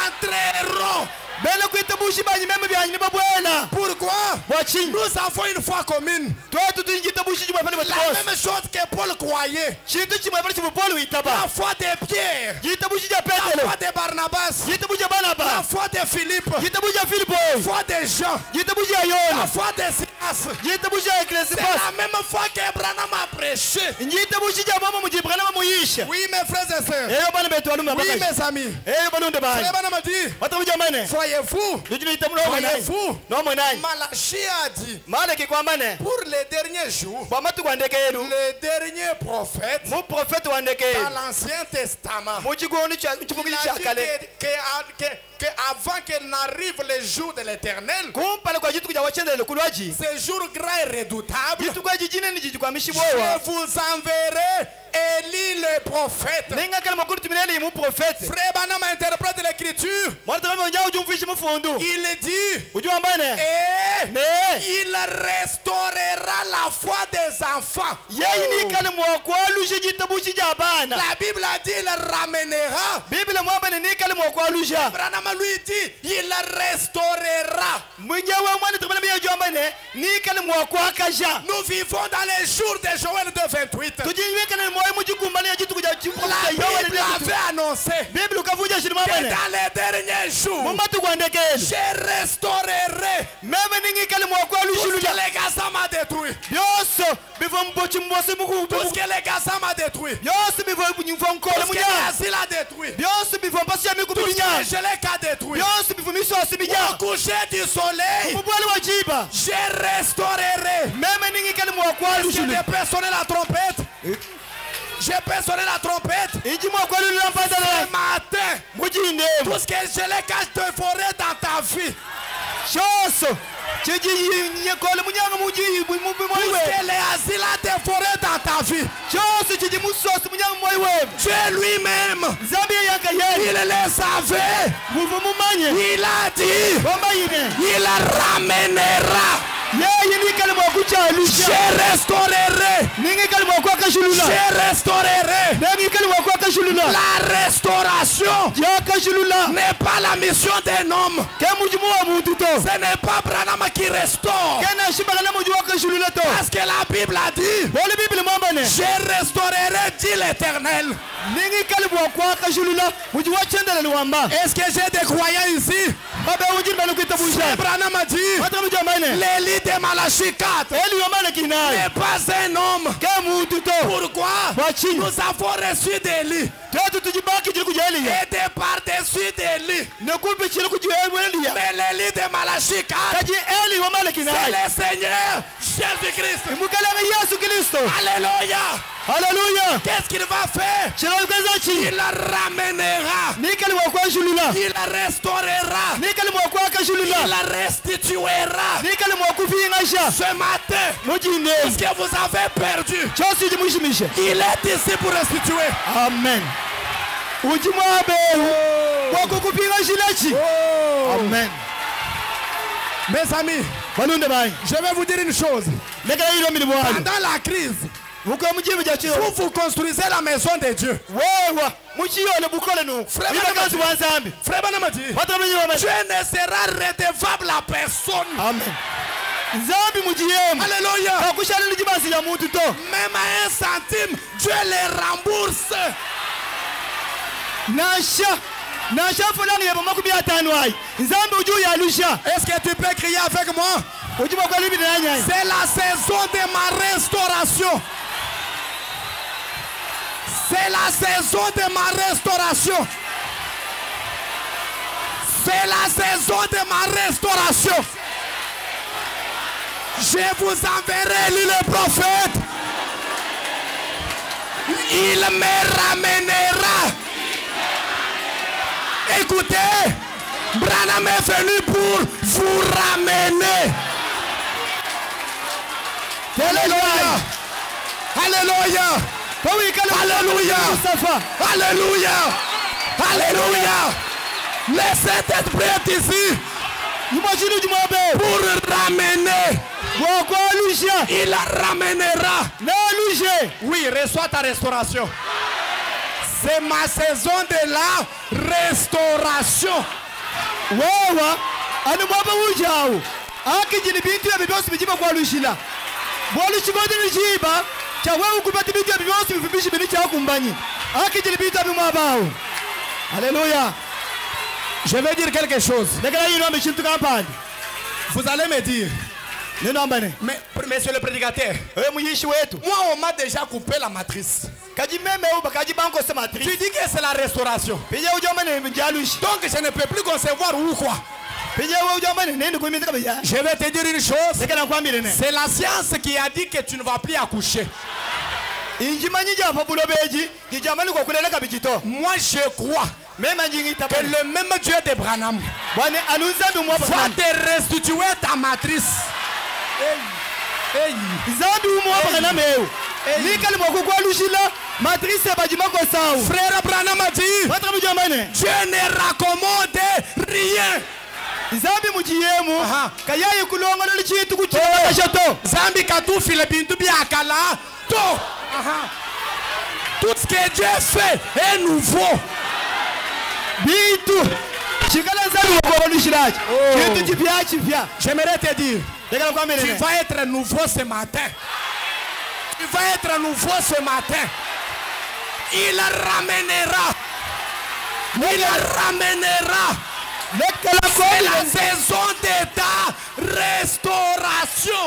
S1: entreront.
S2: bele kwitabushi banyi mema byanyi babwela
S1: Pourquoi?
S2: bwachinyi
S1: Nous avons une foi commune.
S2: twetu tunjitabushi jibapali
S1: La
S2: batosi
S1: même chose que Paul croyait.
S2: chintu chimwepali chibupoli
S1: La
S2: uitaba
S1: foi de Pierre,
S2: jitabushi ja
S1: la
S2: petelo
S1: foi de Barnabas,
S2: jitabushi ja
S1: la
S2: banaba
S1: foi de Philippe,
S2: jitabushi ja filipo
S1: la foi de Jean,
S2: jitabushi ja
S1: la
S2: yona
S1: foi de Silas.
S2: jitabushi ja
S1: C'est
S2: eklesipas
S1: la même foi qu'Abraham a prêché.
S2: jitabushi ja mama mujibrana muyisha
S1: Oui, mes frères et sœurs.
S2: eyo bana betu aluma
S1: Oui,
S2: bakashi
S1: mes amis.
S2: eyo banunde bani
S1: Frère Branham a dit,
S2: watabuja mane
S1: voyez-vous,
S2: jujuni itamulo mane
S1: voyez-vous,
S2: no mane
S1: Malachie a dit,
S2: mane kikwambane
S1: pour les derniers jours,
S2: bwamatu kwandeke yenu
S1: le dernier prophète
S2: mu profeti wandeke
S1: dans
S2: yenu
S1: l'Ancien Testament,
S2: mu chigoni
S1: il a
S2: chikugili
S1: dit
S2: chakale
S1: que avant qu'il n'arrive le jour de l'Éternel,
S2: kumpale kwa jitu kuja wachendele kulwaji
S1: ce jour grand et redoutable,
S2: jitu kwa jijine ni jiji kwa
S1: je
S2: mishibwowa
S1: vous enverrai Élie le prophète.
S2: ninga kala makuru tuminele mu profeti
S1: Frère Branham interprète l'écriture.
S2: mwana tawe njao jumfishi mufundu
S1: Il dit,
S2: ujua mbane
S1: et
S2: ne
S1: il restaurera la foi des enfants.
S2: yeyi ni kala mwakwalusha jitabushi ja bana
S1: La Bible a dit, il ramènera.
S2: biblia mwambane ni kala mwakwalusha
S1: Branham lui dit, il restaurera.
S2: mwenyewe mwana tabana biya ujua mbane ni kala mwakwakasha
S1: Nous vivons dans les jours de Joël 2:28.
S2: tujiwe kana mwaye mujikumbani ya jitu kuja
S1: La
S2: chimpukisha
S1: Bible avait annoncé
S2: biblia ukavuja shiri
S1: que
S2: mwambane
S1: dans les derniers jours,
S2: mumatu kwandeke yenu
S1: je restaurerai
S2: meme ningi kala
S1: tout ce
S2: mwakwalushulu
S1: que les Gaza m'a détruit.
S2: byose biva mbochi mbose mukutu
S1: Tout ce que les Gaza m'a détruit.
S2: byose biva nyumva nkole
S1: Tout ce que
S2: munyanga
S1: l'asile a détruit.
S2: byose biva mpasi ya
S1: Tout
S2: mikutu
S1: ce que
S2: minyanga
S1: les Gelec a détruit.
S2: byose biva misosi
S1: Au
S2: minyanga
S1: coucher du soleil,
S2: mubwali wa jiba
S1: je restaurerai.
S2: meme ningi kala
S1: Est-ce que
S2: mwakwalushulu
S1: je peux sonner la trompette? Je peux sonner la trompette.
S2: iji mwakwalushulu
S1: Ce
S2: mpandala
S1: matin,
S2: mujindemu
S1: tout ce que Gelec a dévoré dans ta vie,
S2: chose chiji nyekole munyanga muji
S1: tout ce
S2: mwiwe
S1: que les asiles a dévoré dans ta vie,
S2: chose chiji musosi munyanga mwiwe
S1: Dieu lui-même,
S2: zambi yanka
S1: il
S2: yeni
S1: le savait.
S2: muvu mumanye
S1: Il a dit,
S2: bomba yine
S1: il ramènera.
S2: yeye ni kala mwakuchalusha
S1: Je restaurerai.
S2: ningi kala mwakwakashulula
S1: Je restaurerai.
S2: ningi kala mwakwakashulula
S1: La restauration
S2: yakashulula
S1: n'est pas la mission d'un homme.
S2: ke mujimu wa muntu to
S1: Ce n'est pas Branham qui restaure.
S2: kena shibagala muji wakashulula to
S1: Parce que la Bible a dit,
S2: bole bibili mwambane
S1: je restaurerai, dit l'Éternel.
S2: ningi kala mwakwakashulula muji wachendele luwamba
S1: Est-ce que j'ai des croyants ici?
S2: babe ujiri banu kuitabusha
S1: Et Branham a dit,
S2: wata mujamane
S1: l'élite de Malachie 4
S2: eli yomane kinaye
S1: n'est pas un homme.
S2: ke muntu to
S1: Pourquoi?
S2: wachinyi
S1: Nous avons reçu d'Élie
S2: twetu tujibaki jiri kuja eliya
S1: et de par-dessus d'Élie.
S2: nekumbi chiri kuja eliya
S1: Mais l'élite de Malachie 4,
S2: kaji eli yomane
S1: c'est
S2: kinaye
S1: le Seigneur Jésus-Christ.
S2: imukalanga yesu kristo
S1: Alléluia.
S2: Hallelujah.
S1: Qu'est-ce qu'il va faire? Il la ramènera. Il la restaurera. Il la restituera. Ce matin, ce que vous avez perdu, il est ici pour restituer.
S2: Amen. Amen.
S1: Mes amis, je vais vous dire une chose. Pendant la crise, vous construisez la maison de Dieu. Frère Banamadi, Dieu ne sera redevable à personne.
S2: Amen.
S1: Alléluia. Même à 1 centime, Dieu les rembourse. Est-ce que tu peux crier avec moi? C'est la saison de ma restauration. C'est la saison de ma restauration. C'est la saison de ma restauration. Je vous enverrai le prophète. Il me ramènera. Écoutez, Branham est venu pour vous ramener. Alléluia. Alléluia. Alléluia. Alléluia. Alléluia. Laissez cette prière ici. Pour ramener. Il la ramènera. Oui, reçois ta restauration. C'est ma saison de la restauration.
S2: Alléluia.
S1: Je vais dire quelque chose. Vous allez me dire, mais monsieur le prédicateur, moi on m'a déjà coupé la matrice. Tu dis que c'est la restauration. Donc je ne peux plus concevoir ou quoi? Je vais te dire une chose. C'est la science qui a dit que tu ne vas plus accoucher. Moi je crois que le même Dieu de Branham va te restituer ta matrice. Frère Branham a dit, Dieu ne raccommode rien. Zambi katufi le bintu biakala to. Tout ce que Dieu fait est nouveau. J'aimerais te dire, tu vas être nouveau ce matin. Tu vas être nouveau ce matin. Il ramènera. Il ramènera. C'est la saison de ta restauration.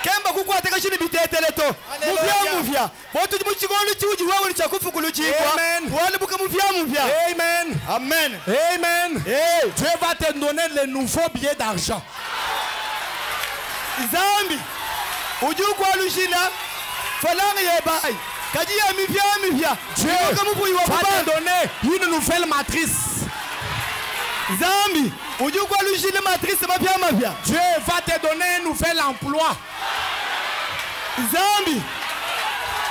S2: Kemba kukwateka chini bitetereto muvya botu muchigolo chiuji wawe chakufukulo chikwa walibuka muvya.
S1: Amen.
S2: Amen.
S1: Amen. Dieu va te donner les nouveaux billets d'argent.
S2: Zambi uju kwa lushina falanga yebai kajia mivya
S1: Dieu va te donner une nouvelle matrice.
S2: Zambi uju kwa lushina matrice mavya
S1: Dieu va te donner un nouvel emploi.
S2: Zambi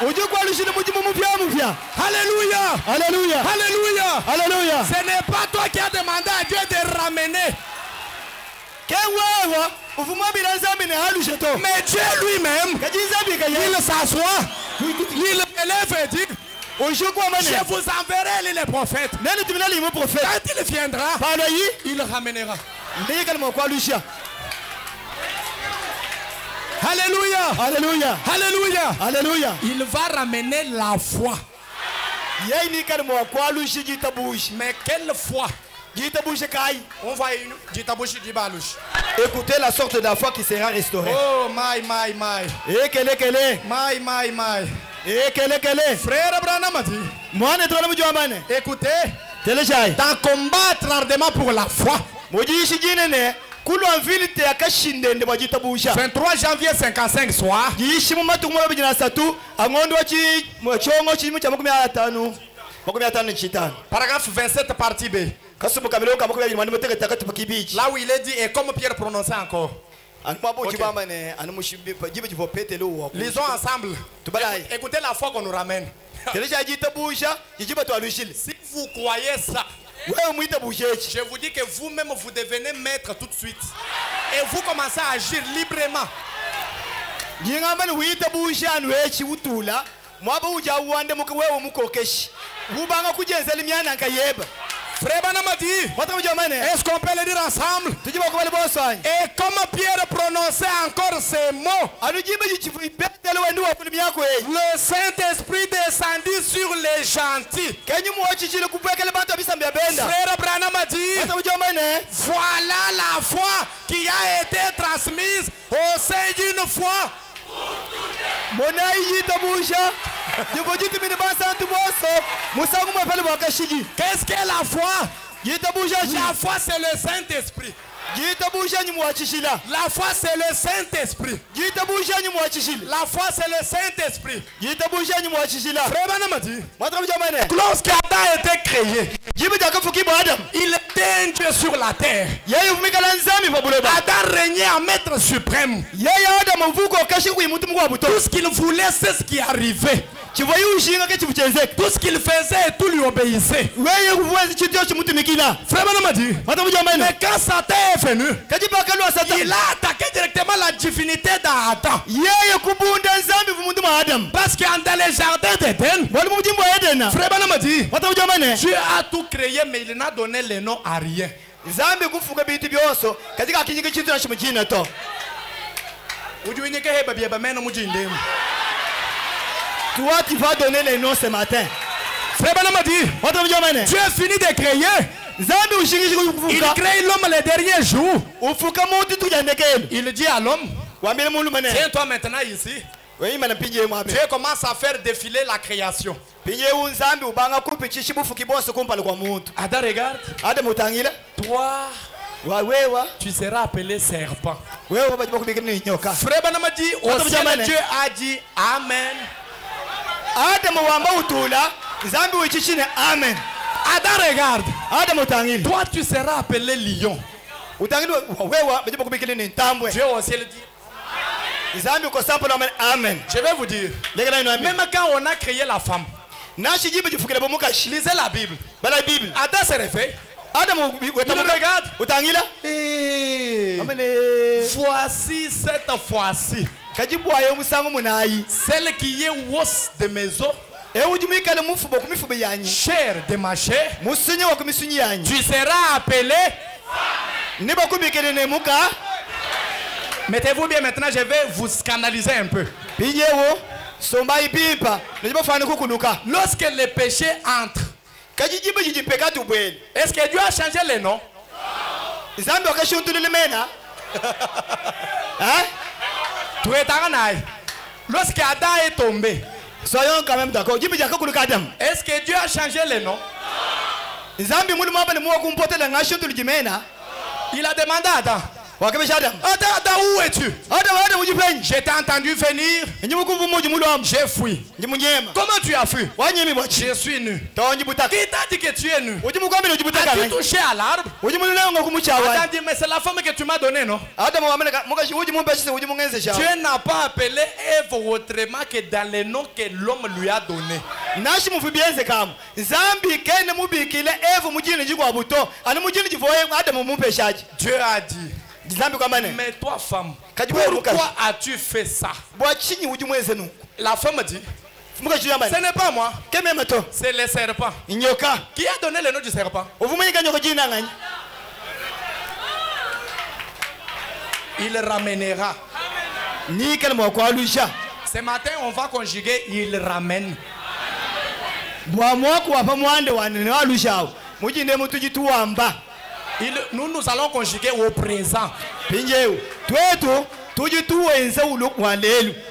S2: uju kwa lushina mujimu muvya.
S1: Alléluia.
S2: Alléluia.
S1: Alléluia.
S2: Alléluia.
S1: Ce n'est pas toi qui as demandé à Dieu de ramener. Mais Dieu lui-même, il s'assoit, il élève et dit, je vous enverrai les prophètes. Quand il viendra, il ramènera. Alléluia.
S2: Alléluia.
S1: Alléluia.
S2: Alléluia.
S1: Il va ramener la foi. Mais quelle foi? On va
S2: écoutez la sorte de foi qui sera restaurée.
S1: Oh my. My. Frère Branham a dit, écoutez, dans combattre ardemment pour la foi,
S2: kulwa mvilite akashindende bwajita busha
S1: 23 janvier 55 soir.
S2: yishimu matukumu 23 angondo wachi mwachongo chimu cha 15 15
S1: Paragraphe 27 partie B.
S2: kasubu kamilo ka 20 takatu pakibichi
S1: Là où il est dit et comme Pierre prononçait encore.
S2: anmabochi bamba ne anumushibi jibe jivo petelo wa
S1: Lisons ensemble.
S2: tubalai
S1: Écoutez la foi qu'on nous ramène.
S2: teleja jita busha jibe to alushili
S1: Si vous croyez ça,
S2: wewe muita bushechi
S1: je vous dis que vous-même vous devenez maître tout de suite. Et vous commencez à agir librement.
S2: ngingamba ni uita busha anwechi utula mwaba uja uwande muke wewe mukokeshi ubanga kujenzela imyana nkayeba
S1: Frère Banamadi, est-ce qu'on peut le dire ensemble? Et comme Pierre prononçait encore ces mots, le Saint-Esprit descendit sur les gentils. Frère Branham a dit, voilà la foi qui a été transmise au sein d'une foi. Qu'est-ce qu'est la foi? La foi c'est le Saint-Esprit. La foi c'est le Saint-Esprit. La foi c'est le Saint-Esprit. Frère Branham a dit, lorsqu'Adam a été créé, il était un Dieu sur la terre. Adam régnait en maître suprême. Tout ce qu'il voulait, c'est ce qui arrivait. Tout ce qu'il faisait, tout lui obéissait. Frère Branham a dit, mais quand Satan est venu, il a attaqué directement la divinité d'Adam. Parce que dans les jardins d'Éden, Frère Branham a dit, Dieu a tout créé, mais il n'a donné le nom à rien.
S2: Toi, tu vas donner les noms ce matin.
S1: Frère Branham a dit, Dieu a fini de créer. Il crée l'homme le dernier jour. Il dit à l'homme, tiens-toi maintenant ici. Dieu commence à faire défiler la création. Adam regarde. Toi, tu seras appelé serpent. Frère Branham a dit, au ciel, Dieu a dit Amen. Adam regarde. Toi tu seras appelé lion. Dieu au ciel dit
S2: Amen.
S1: Je vais vous dire, même quand on a créé la femme, lisez la Bible. Adam se réveille. Il regarde. Voici cette fois-ci celle qui est os de mes os, chair de ma chair, tu seras appelé. Mettez-vous bien maintenant, je vais vous scandaliser un peu. Lorsque le péché entre, est-ce que Dieu a changé les noms? Lorsque Adam est tombé,
S2: soyons quand même d'accord.
S1: est-ce que Dieu a changé les noms? Il a demandé à Adam, Adam, où es-tu? Je t'ai entendu venir. J'ai fui. Comment tu as fui? Je suis nu. Qui t'a dit que tu es nu? As-tu touché à l'arbre? Adam dit, mais c'est la femme que tu m'as donnée, non? Dieu n'a pas appelé Ève autrement que dans les noms que l'homme lui a donné. Dieu a dit, mais toi femme, pourquoi as-tu fait ça? La femme dit, ce n'est pas moi, c'est le serpent. Qui a donné le nom du serpent? Il ramènera. Ce matin on va conjuguer il ramène.
S2: Il,
S1: nous allons conjuguer au présent.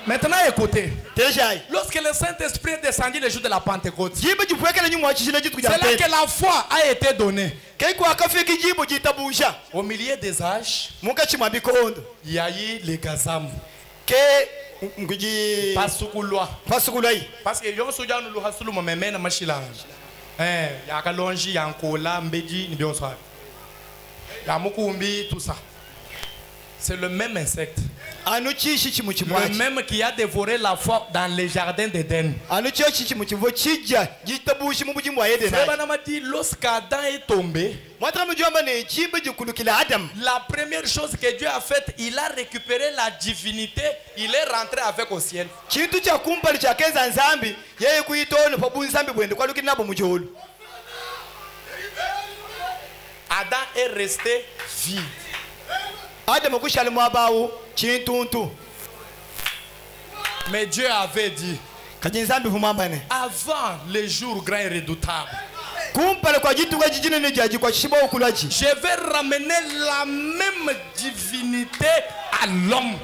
S1: Maintenant, écoutez.
S2: Déjà.
S1: Lorsque le Saint-Esprit est descendu le jour de la Pentecôte, c'est là
S2: C'est
S1: que la foi a été donnée.
S2: Au
S1: milieu des âges, il y a eu les gazam. Pasukulwa. Parce que yo soja no hasulu mo memena mashila. Ya kalonji ya nkola mbeji ni bien soir. Ya mukumbi tout ça. C'est le même insecte. Le même qui a dévoré la foi dans les jardins d'Éden. Lorsqu'Adam est tombé, la première chose que Dieu a faite, il a récupéré la divinité, il est rentré avec au ciel. Adam est resté vide. Mais Dieu avait dit, avant les jours grands et redoutables, je vais ramener la même divinité à l'homme.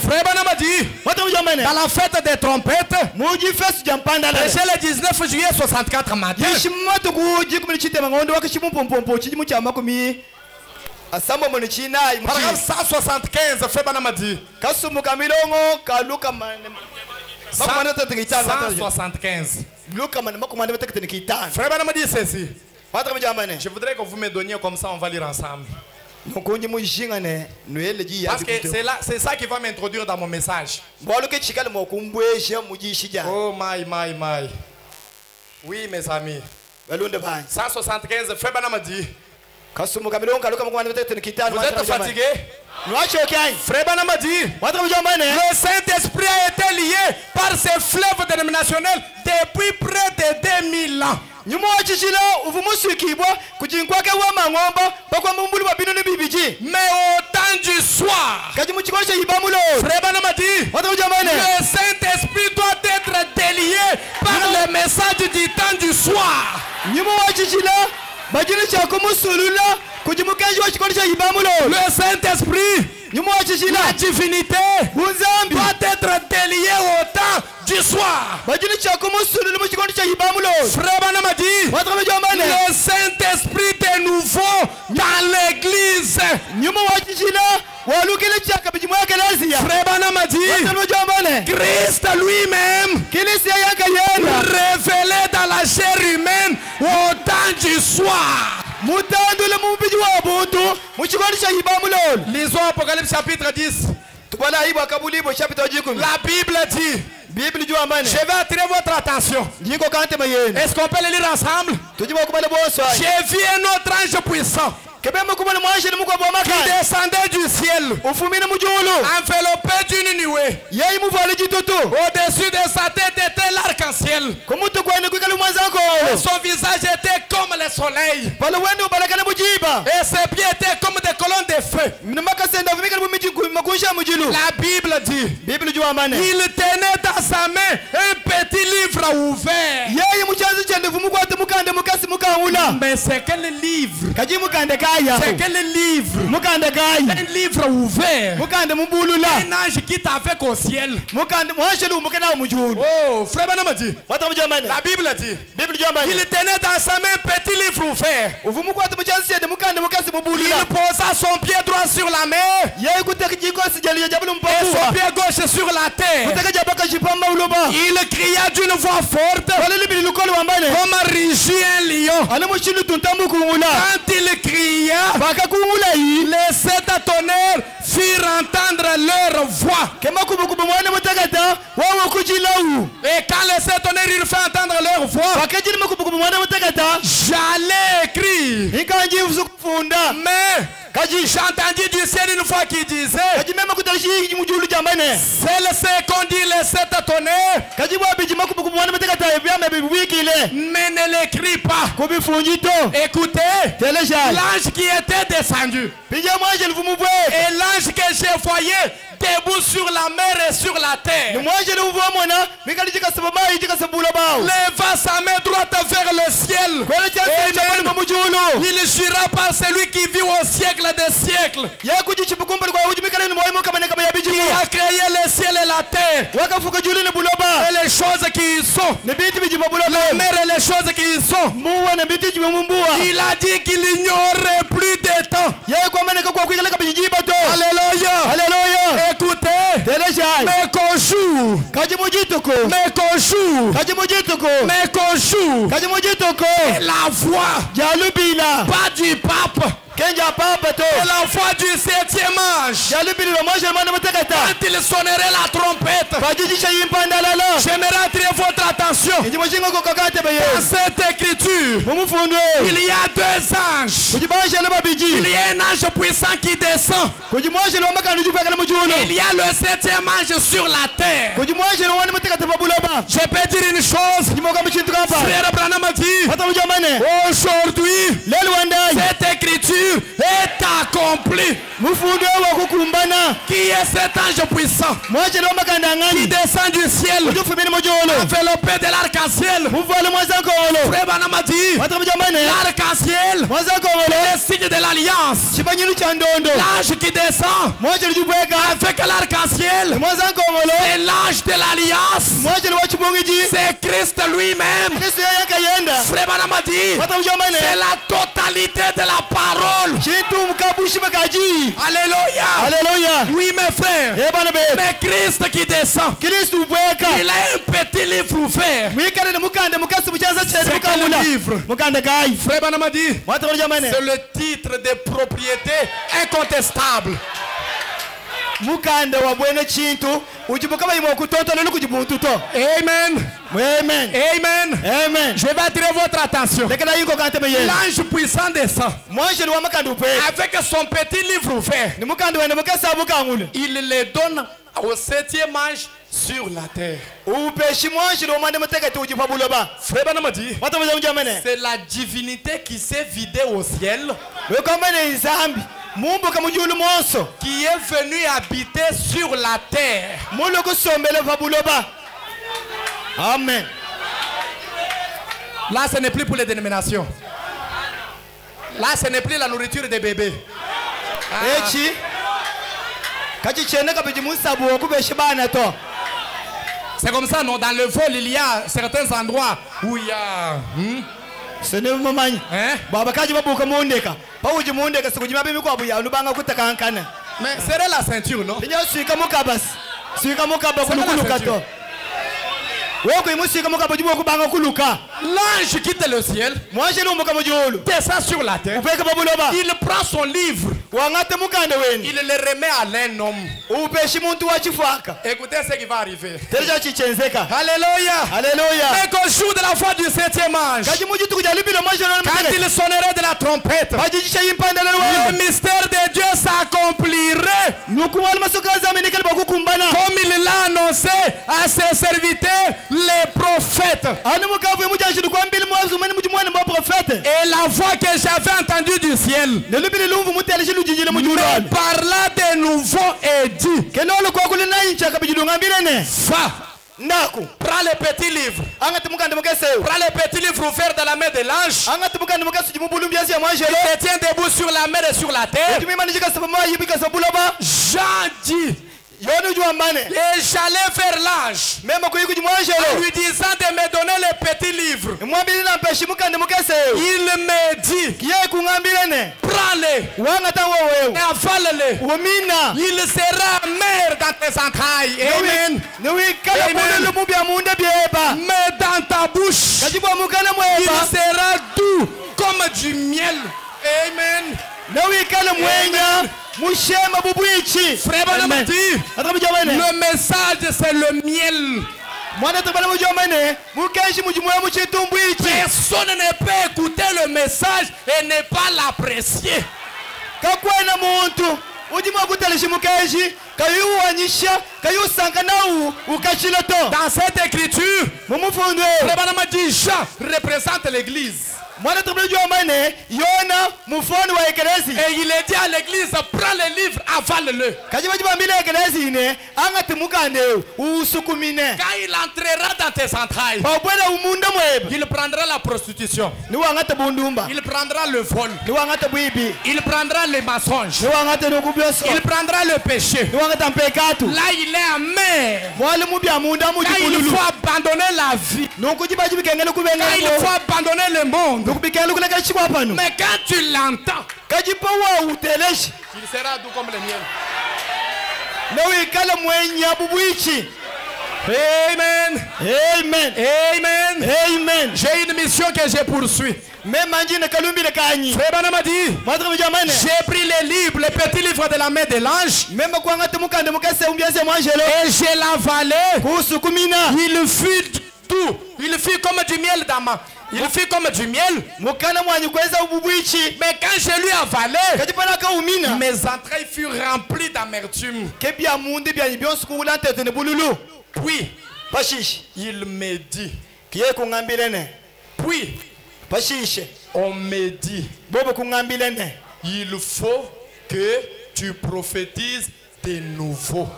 S1: Frère Banama dit, dans la fête des trompettes, c'est le 19 juillet 64 matin. Paragraphe 175, Frère Banama dit. 175. Frère Banama dit ceci. Je voudrais que vous me donniez comme ça, on va lire ensemble. Parce que c'est ça qui va m'introduire dans mon message. Oh my. Oui mes amis. 175, Frère Banama dit. Vous êtes fatigué? Frère Banama dit, le Saint-Esprit a été lié par ces fleuves dénominationnels depuis près de 2000 ans. Mais au temps du soir, Frère Banama dit, le Saint-Esprit doit être délié par le message du temps du soir. Le Saint-Esprit, la divinité, doit être délié au temps du soir. Frère Banama dit, le Saint-Esprit est nouveau dans l'église. Frère Banama dit, Christ lui-même, révélé dans la chair humaine au temps du soir. Lisons Apocalypse chapitre 10. La Bible dit, je vais attirer votre attention. Est-ce qu'on peut le lire ensemble? J'ai vu un autre ange puissant qui descendait du ciel, enveloppé d'une nuée. Au-dessus de sa tête était l'arc-en-ciel. Son visage était comme le soleil. Et ses pieds étaient comme des colonnes de feu. La Bible dit, il tenait dans sa main un petit livre ouvert. Mais c'est quel livre? C'est quel livre? Un livre ouvert. Un ange qui t'avait au ciel. Oh, Frère Banama dit, la Bible dit, il tenait dans sa main un petit livre ouvert. Il posa son pied droit sur la mer et son pied gauche sur la terre. Il cria d'une voix forte comme rugit un lion. Quand il cria, les sept tonnerres firent entendre leur voix. Et quand les sept tonnerres ils firent entendre leur voix, j'allais écrire. Mais j'ai entendu du ciel une fois qui disait, c'est ce qu'on dit les sept tonnerres, mais ne l'écris pas. Écoutez, l'ange qui était descendu et l'ange que j'ai voyé debout sur la mer et sur la terre, leva sa main droite vers le ciel et Il jura par celui qui vit au siècle des siècles. Qui a créé le ciel et la terre. Et les choses qui y sont. La mer et les choses qui y sont. Il a dit qu'il n'y aurait plus de temps. Alléluia. Alléluia. Écoutez. Mais qu'on joue. Et la voix. Pas du pape. Et la voix du 7e ange. Quand il sonnerait la trompette, j'aimerais attirer votre attention. Dans cette écriture, il y a 2 anges. Il y a un ange puissant qui descend. Il y a le 7e ange sur la terre. Je peux dire une chose. Frère Branham a dit, aujourd'hui, cette écriture est accompli. Qui est cet ange puissant qui descend du ciel enveloppé de l'arc-en-ciel? Frère Branham a dit, l'arc-en-ciel est le signe de l'alliance. L'ange qui descend avec l'arc-en-ciel, c'est l'ange de l'alliance. C'est Christ lui-même. Frère Branham a dit, c'est la totalité de la parole. Alléluia. Alléluia. Oui mes frères. Mais Christ qui descend, il a un petit livre ouvert. C'est quel livre? Frère Branham a dit, c'est le titre de propriété incontestable. Amen. Amen. Amen. Amen. Je vais attirer votre attention. L'ange puissant descend avec son petit livre ouvert. Il le donne au 7e ange sur la terre. Frère Branham a dit, c'est la divinité qui s'est vidée au ciel, qui est venu habiter sur la terre. Amen. Là, ce n'est plus pour les dénominations. Là, ce n'est plus la nourriture des bébés. C'est comme ça, non? Dans le vol, il y a certains endroits où il y a... Mais serrez la ceinture, non? L'ange quitte le ciel, descend sur la terre, il prend son livre, il le remet à l'un homme. Écoutez ce qui va arriver. Alléluia. Alléluia. Mais qu'au jour de la voix du 7e ange, quand il sonnerait de la trompette, le mystère de Dieu s'accomplirait comme il l'a annoncé à ses serviteurs les prophètes. Et la voix que j'avais entendue du ciel me parla de nouveau et dit, va, prends le petit livre. Prends le petit livre ouvert dans la main de l'ange. Il se tient debout sur la mer et sur la terre. Jean dit, et j'allais vers l'ange en lui disant de me donner le petit livre. Il me dit, prends-le et avale-le. Il sera amer dans tes entrailles. Amen. Mais dans ta bouche, il sera doux comme du miel. Amen. Frère Branham a dit, le message c'est le miel. Personne ne peut écouter le message et ne pas l'apprécier. Dans cette écriture, Frère Branham a dit, Jean représente l'église.
S2: mwana tabule jwa mane yona mufoni wa ekelezi
S1: Et il est dit à l'église, prends le livre, avale-le.
S2: kajiba jiba mbile ekelezi ne angati mukande usukumine
S1: Quand il entrera dans tes entrailles,
S2: babwela umunda mwebe
S1: il prendra la prostitution,
S2: ni wangata bundumba
S1: il prendra le vol,
S2: ni wangata bwibi
S1: il prendra les mensonges,
S2: ni wangata nokubyoso
S1: il prendra le péché.
S2: ni wangata mpekatu
S1: Là, il est amer.
S2: mwali mubya munda
S1: Quand il
S2: mujibululu
S1: faut abandonner la vie,
S2: nokujiba jibikengele
S1: quand il faut
S2: kubenga
S1: abandonner le monde,
S2: nokubikengele kulekela chikwa pano
S1: mais quand tu l'entends,
S2: kajipa wa uteleshi
S1: il sera doux comme le miel.
S2: nowikala mwenya bubwichi
S1: Amen.
S2: amen
S1: Amen.
S2: amen
S1: J'ai une mission que je poursuis.
S2: mema njine kalumbile kanyi
S1: Frère Branham dit,
S2: mwataka mjamane
S1: j'ai pris les livres, les petits livres de la main de l'ange,
S2: mema kwangati mukande mukase umbyase mwanjelo
S1: et je l'avalais.
S2: kusukumina
S1: Il fut tout. Il fut comme du miel d'amande. Il fut comme du miel.
S2: mukana mwanyi kweza ububwichi
S1: Mais quand je lui avalais,
S2: kajipalaka umina
S1: mes entrailles furent remplies d'amertume.
S2: kebya mundi byanyi byonse kuwulantete ne bululu
S1: Puis,
S2: pashishe
S1: il me dit,
S2: kiye kung'ambilene
S1: puis,
S2: pashishe
S1: on me dit,
S2: bobo kung'ambilene
S1: il faut que tu prophétises de nouveau.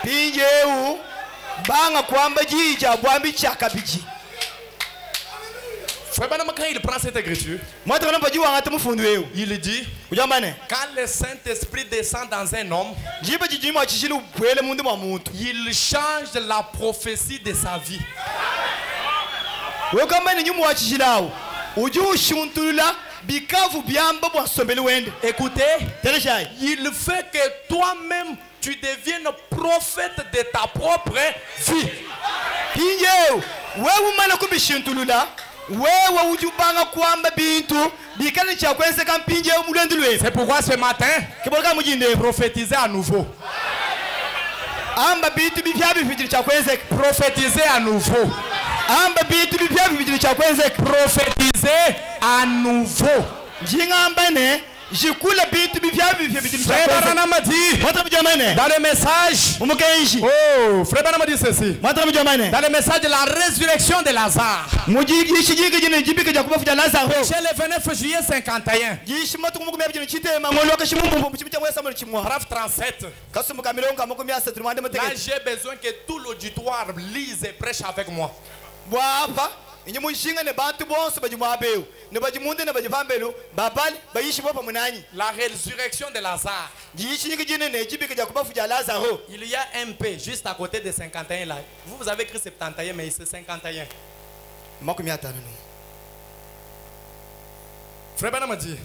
S2: pinjewu banga kwamba jija bwambi chakabiji
S1: Frère Branham, quand il prend cette écriture,
S2: mwataka namba jiwangati mufundu wewu
S1: il dit,
S2: kujambane
S1: quand le Saint-Esprit descend dans un homme,
S2: jiba jijimu achishile ubwele mundi mwa muntu
S1: il change la prophétie de sa vie.
S2: wekambani nyumu wachishilawo uji ushuntulula bikavu byamba bwasombeli wende
S1: Écoutez,
S2: teleshai
S1: il fait que toi-même, tu deviennes prophète de ta propre vie.
S2: pinjewu wewe umana kubishintulula wewe ujubanga kwamba bintu bikali chakwenzeka mpinjewu mulwendi lwefu
S1: C'est pourquoi ce matin,
S2: kiboleka mujinde
S1: prophétisez à nouveau.
S2: amba bintu bipya bifitiri chakwenzeka
S1: Prophétisez à nouveau.
S2: amba bintu bipya bifitiri chakwenzeka
S1: Prophétisez à nouveau.
S2: njingambane jikula bintu bipya bifitiri
S1: Frère
S2: chakwenzeka
S1: Branham dit,
S2: mwataka mjamane
S1: dans le message,
S2: umukenji
S1: oh, Frère Branham dit ceci,
S2: mwataka mjamane
S1: dans le message de la résurrection de Lazare,
S2: mujigishi jingi jine jibika jakubafuja Lazaro
S1: chez le 29 juillet 51,
S2: jishi matu mukumya bijino chitema ngolo kashimumbu mchibicha mwesa muri chimwa
S1: paragraphe 37.
S2: kasumuka milonga mukumya asa tumande
S1: Là,
S2: muteke
S1: j'ai besoin que tout l'auditoire lise et prêche avec moi.
S2: bwapa inye mushinga ne bantu bonse bajimwabeu ne bajimunde ne bajivambelu babali bayishi bopa munanyi
S1: La résurrection de Lazare.
S2: jishi jingi jine ne jibika jakubafuja Lazaro
S1: Il y a un P juste à côté de 51 là. Vous avez écrit 71, mais c'est 51.
S2: makumya tano no
S1: Frère Branham dit,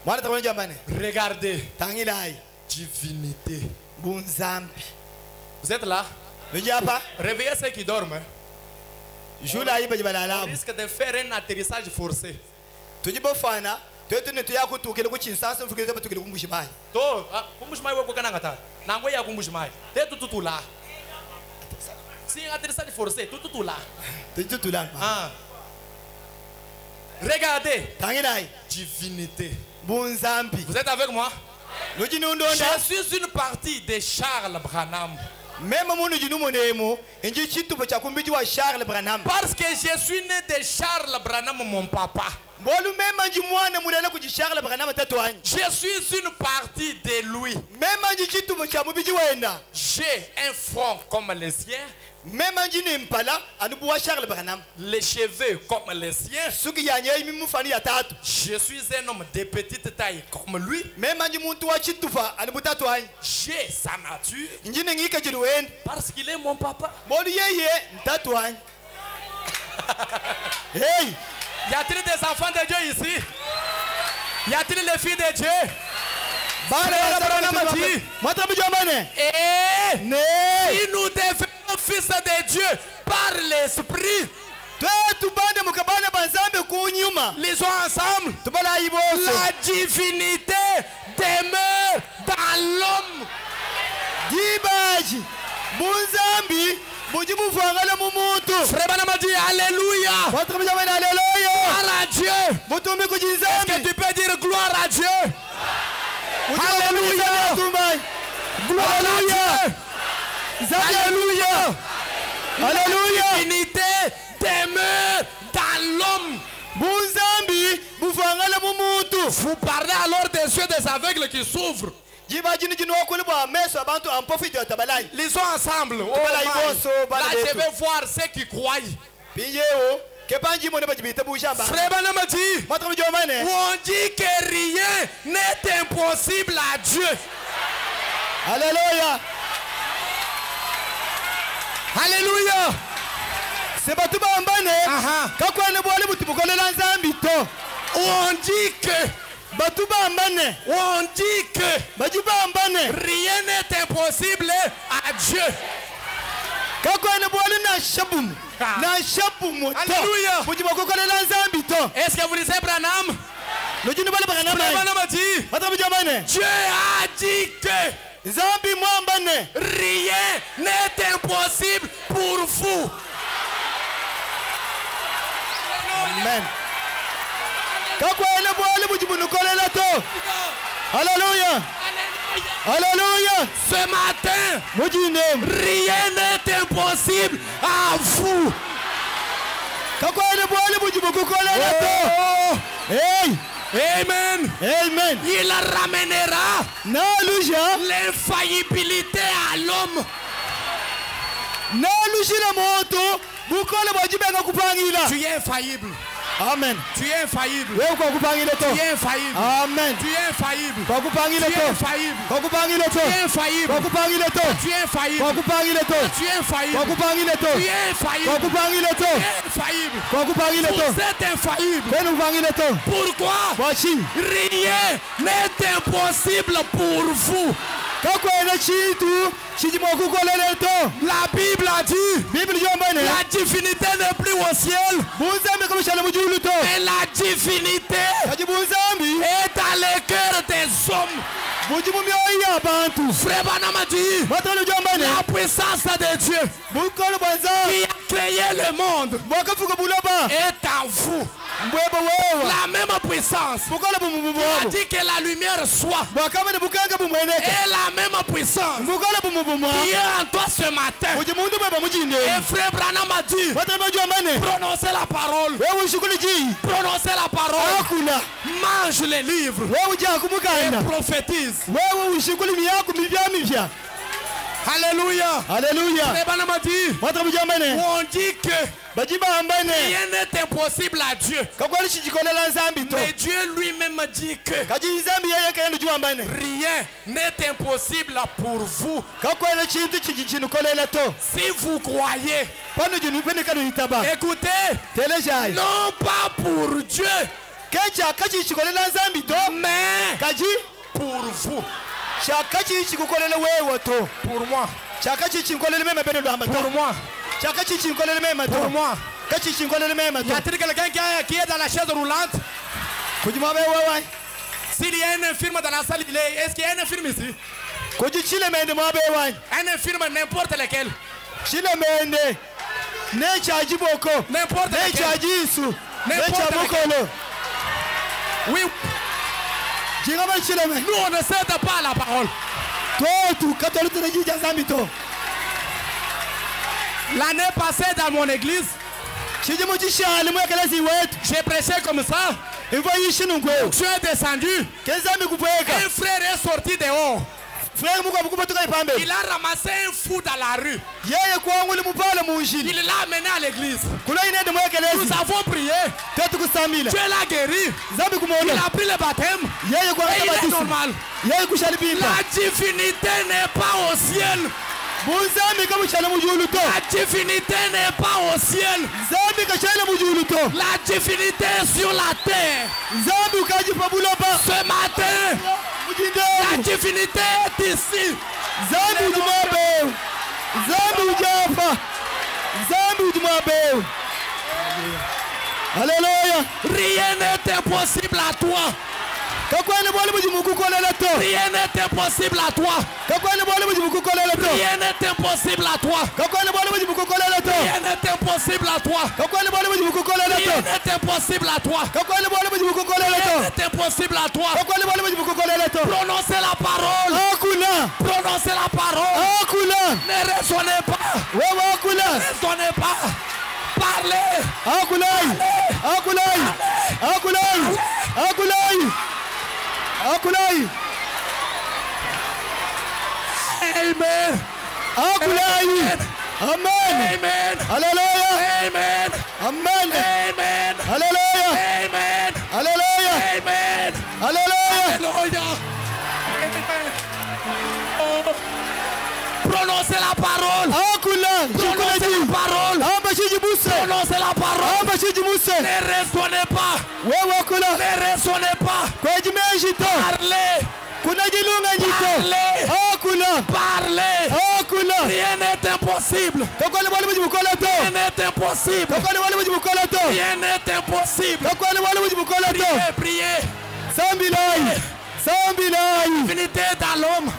S2: mwana tabona jamane
S1: regardez,
S2: tangilai
S1: divinité.
S2: bunzambi
S1: Vous êtes là?
S2: njapa
S1: Réveillez ceux qui dorment.
S2: jula yiba
S1: On
S2: jibalala
S1: risque de faire un atterrissage forcé.
S2: tujibofana twetu ne tuyakutukile ku chinsanso mfikile batukile kumbushimai
S1: To, kumbushimai weko kana ngata. Nango ya kumbushimai. Te tutu là. Si un atterrissage forcé, tout là.
S2: tujitulanga
S1: Ah. Regardez,
S2: tangilai
S1: divinité.
S2: bunzambi
S1: Vous êtes avec moi?
S2: nojinundonda
S1: Je suis une partie de Charles Branham.
S2: mema munu jinumonemo inji chitupo cha kumbiji wa Charles Branham
S1: Parce que je suis né de Charles Branham, mon papa.
S2: bolu mema nji mwana mulele kuji Charles Branham tatu wanyi
S1: Je suis une partie de lui.
S2: mema nji chitupo cha mubiji wenda
S1: J'ai un front comme les siens,
S2: mema nji ni mpala anubu wa Charles Branham
S1: les cheveux comme les siens.
S2: suki yanye imimu fani ya tatu
S1: Je suis un homme de petite taille comme lui.
S2: mema nji muntu wa chitufa anubu tatu wanyi
S1: J'ai sa nature
S2: nji ni ngika jiru wenda
S1: parce qu'il est mon papa.
S2: bolu yeye ntatu wanyi hey
S1: Y a-t-il des enfants de Dieu ici? Y a-t-il les filles de Dieu? Frère Branham dit,
S2: mwata bijamane
S1: et
S2: ne
S1: si nous devenons fils de Dieu par l'esprit,
S2: twetu bande mukabane banzambe kunyuma
S1: lisons ensemble.
S2: tubala iboso
S1: La divinité demeure dans l'homme.
S2: dibaji bunzambi bujibuvangala mu muntu
S1: Frère Branham dit Alléluia.
S2: mwata bijamane haleluya
S1: Gloire à Dieu.
S2: mutumbi
S1: Est-ce que
S2: kujinzambi
S1: tu peux dire gloire à Dieu?
S2: Alléluia.
S1: Gloire à Dieu.
S2: Alléluia. Alléluia.
S1: La divinité demeure dans l'homme.
S2: Bunzambi
S1: Vous parlez alors des yeux des aveugles qui s'ouvrent. Lisons ensemble. Oh my. Là, je vais voir ceux qui croient. Frère Branham dit, on dit que rien n'est impossible à Dieu.
S2: Alléluia.
S1: Alléluia.
S2: C'est pas tout bambane.
S1: On dit que rien n'est impossible à Dieu. Alléluia. Est-ce que vous lisez Branham? Branham a dit, Dieu a dit que rien n'est impossible pour vous.
S2: Amen. Alléluia. Alléluia.
S1: Ce matin, rien n'est impossible à vous. Amen.
S2: Amen.
S1: Il ramènera l'infaillibilité à l'homme. Tu es infaillible.
S2: Amen.
S1: Tu es infaillible. Tu es infaillible.
S2: Amen.
S1: Tu es infaillible.
S2: Tu es infaillible.
S1: Tu es infaillible. Tu es infaillible. Tu es infaillible. Tu es infaillible. Tu es infaillible. Vous êtes infaillible. Pourquoi? Rien n'est impossible pour vous. La Bible a dit, la divinité n'est plus au ciel, mais la divinité est dans le cœur des hommes. Frère Branham a dit, la puissance de Dieu qui a créé le monde est en vous. La même puissance qui a dit que la lumière soit est la même puissance qui est en toi ce matin. Et frère Branham a dit, prononcez la parole, prononcez la parole, mange les livres et prophétise. Alléluia.
S2: Alléluia.
S1: Frère Branham a dit, on dit que rien n'est impossible à Dieu. Mais Dieu lui-même dit que rien n'est impossible pour vous. Si vous croyez, écoutez, non pas pour Dieu, mais pour vous. Pour moi. Pour moi. Pour moi. Y a-t-il quelqu'un qui est dans la chaise roulante? S'il y a un infirme dans la salle, est-ce qu'il y a un infirme ici? Un infirme, n'importe lequel. N'importe lequel. Oui. Nous, on ne cède pas la parole. L'année passée dans mon église, j'ai prêché comme ça. Je suis descendu. Un frère est sorti dehors. Il a ramassé un fou dans la rue. Il l'a amené à l'église. Nous avons prié. Dieu l'a guéri. Il a pris le baptême. Et il est normal. La divinité n'est pas au ciel. La divinité n'est pas au ciel. La divinité est sur la terre. Ce matin, la divinité est ici.
S2: Alléluia.
S1: Rien n'est impossible à toi. Rien n'est impossible à toi. Rien n'est impossible à toi. Rien n'est impossible à toi. Rien n'est impossible à toi. Rien n'est impossible à toi. Prononcez la parole. Prononcez la parole. Ne raisonnez pas. Ne raisonnez pas. Parlez.
S2: Akulai.
S3: Amen.
S2: Akulai. Amen.
S3: Amen.
S2: Hallelujah.
S3: Amen.
S2: Amen.
S3: Amen.
S2: Hallelujah.
S3: Amen.
S2: Hallelujah.
S3: Amen.
S2: Hallelujah.
S3: Alléluia. Prononcez la parole.
S2: Akula.
S3: Prononcez la parole.
S2: Ambashiji Muse.
S3: Prononcez la parole.
S2: Ambashiji Muse.
S3: Ne raisonnez pas.
S2: Wewe akula.
S3: Ne raisonnez pas.
S2: Kwa jimejito.
S3: Parlez.
S2: Kuna jilunga njito.
S3: Parlez.
S2: Akula.
S3: Parlez.
S2: Akula.
S3: Rien n'est impossible.
S2: Kokwani wali mujibukola to.
S3: Rien n'est impossible.
S2: Kokwani wali mujibukola to.
S3: Rien n'est impossible.
S2: Kokwani wali mujibukola to.
S3: Priez, priez.
S2: Sambilai. Sambilai.
S3: Divinité est dans l'homme.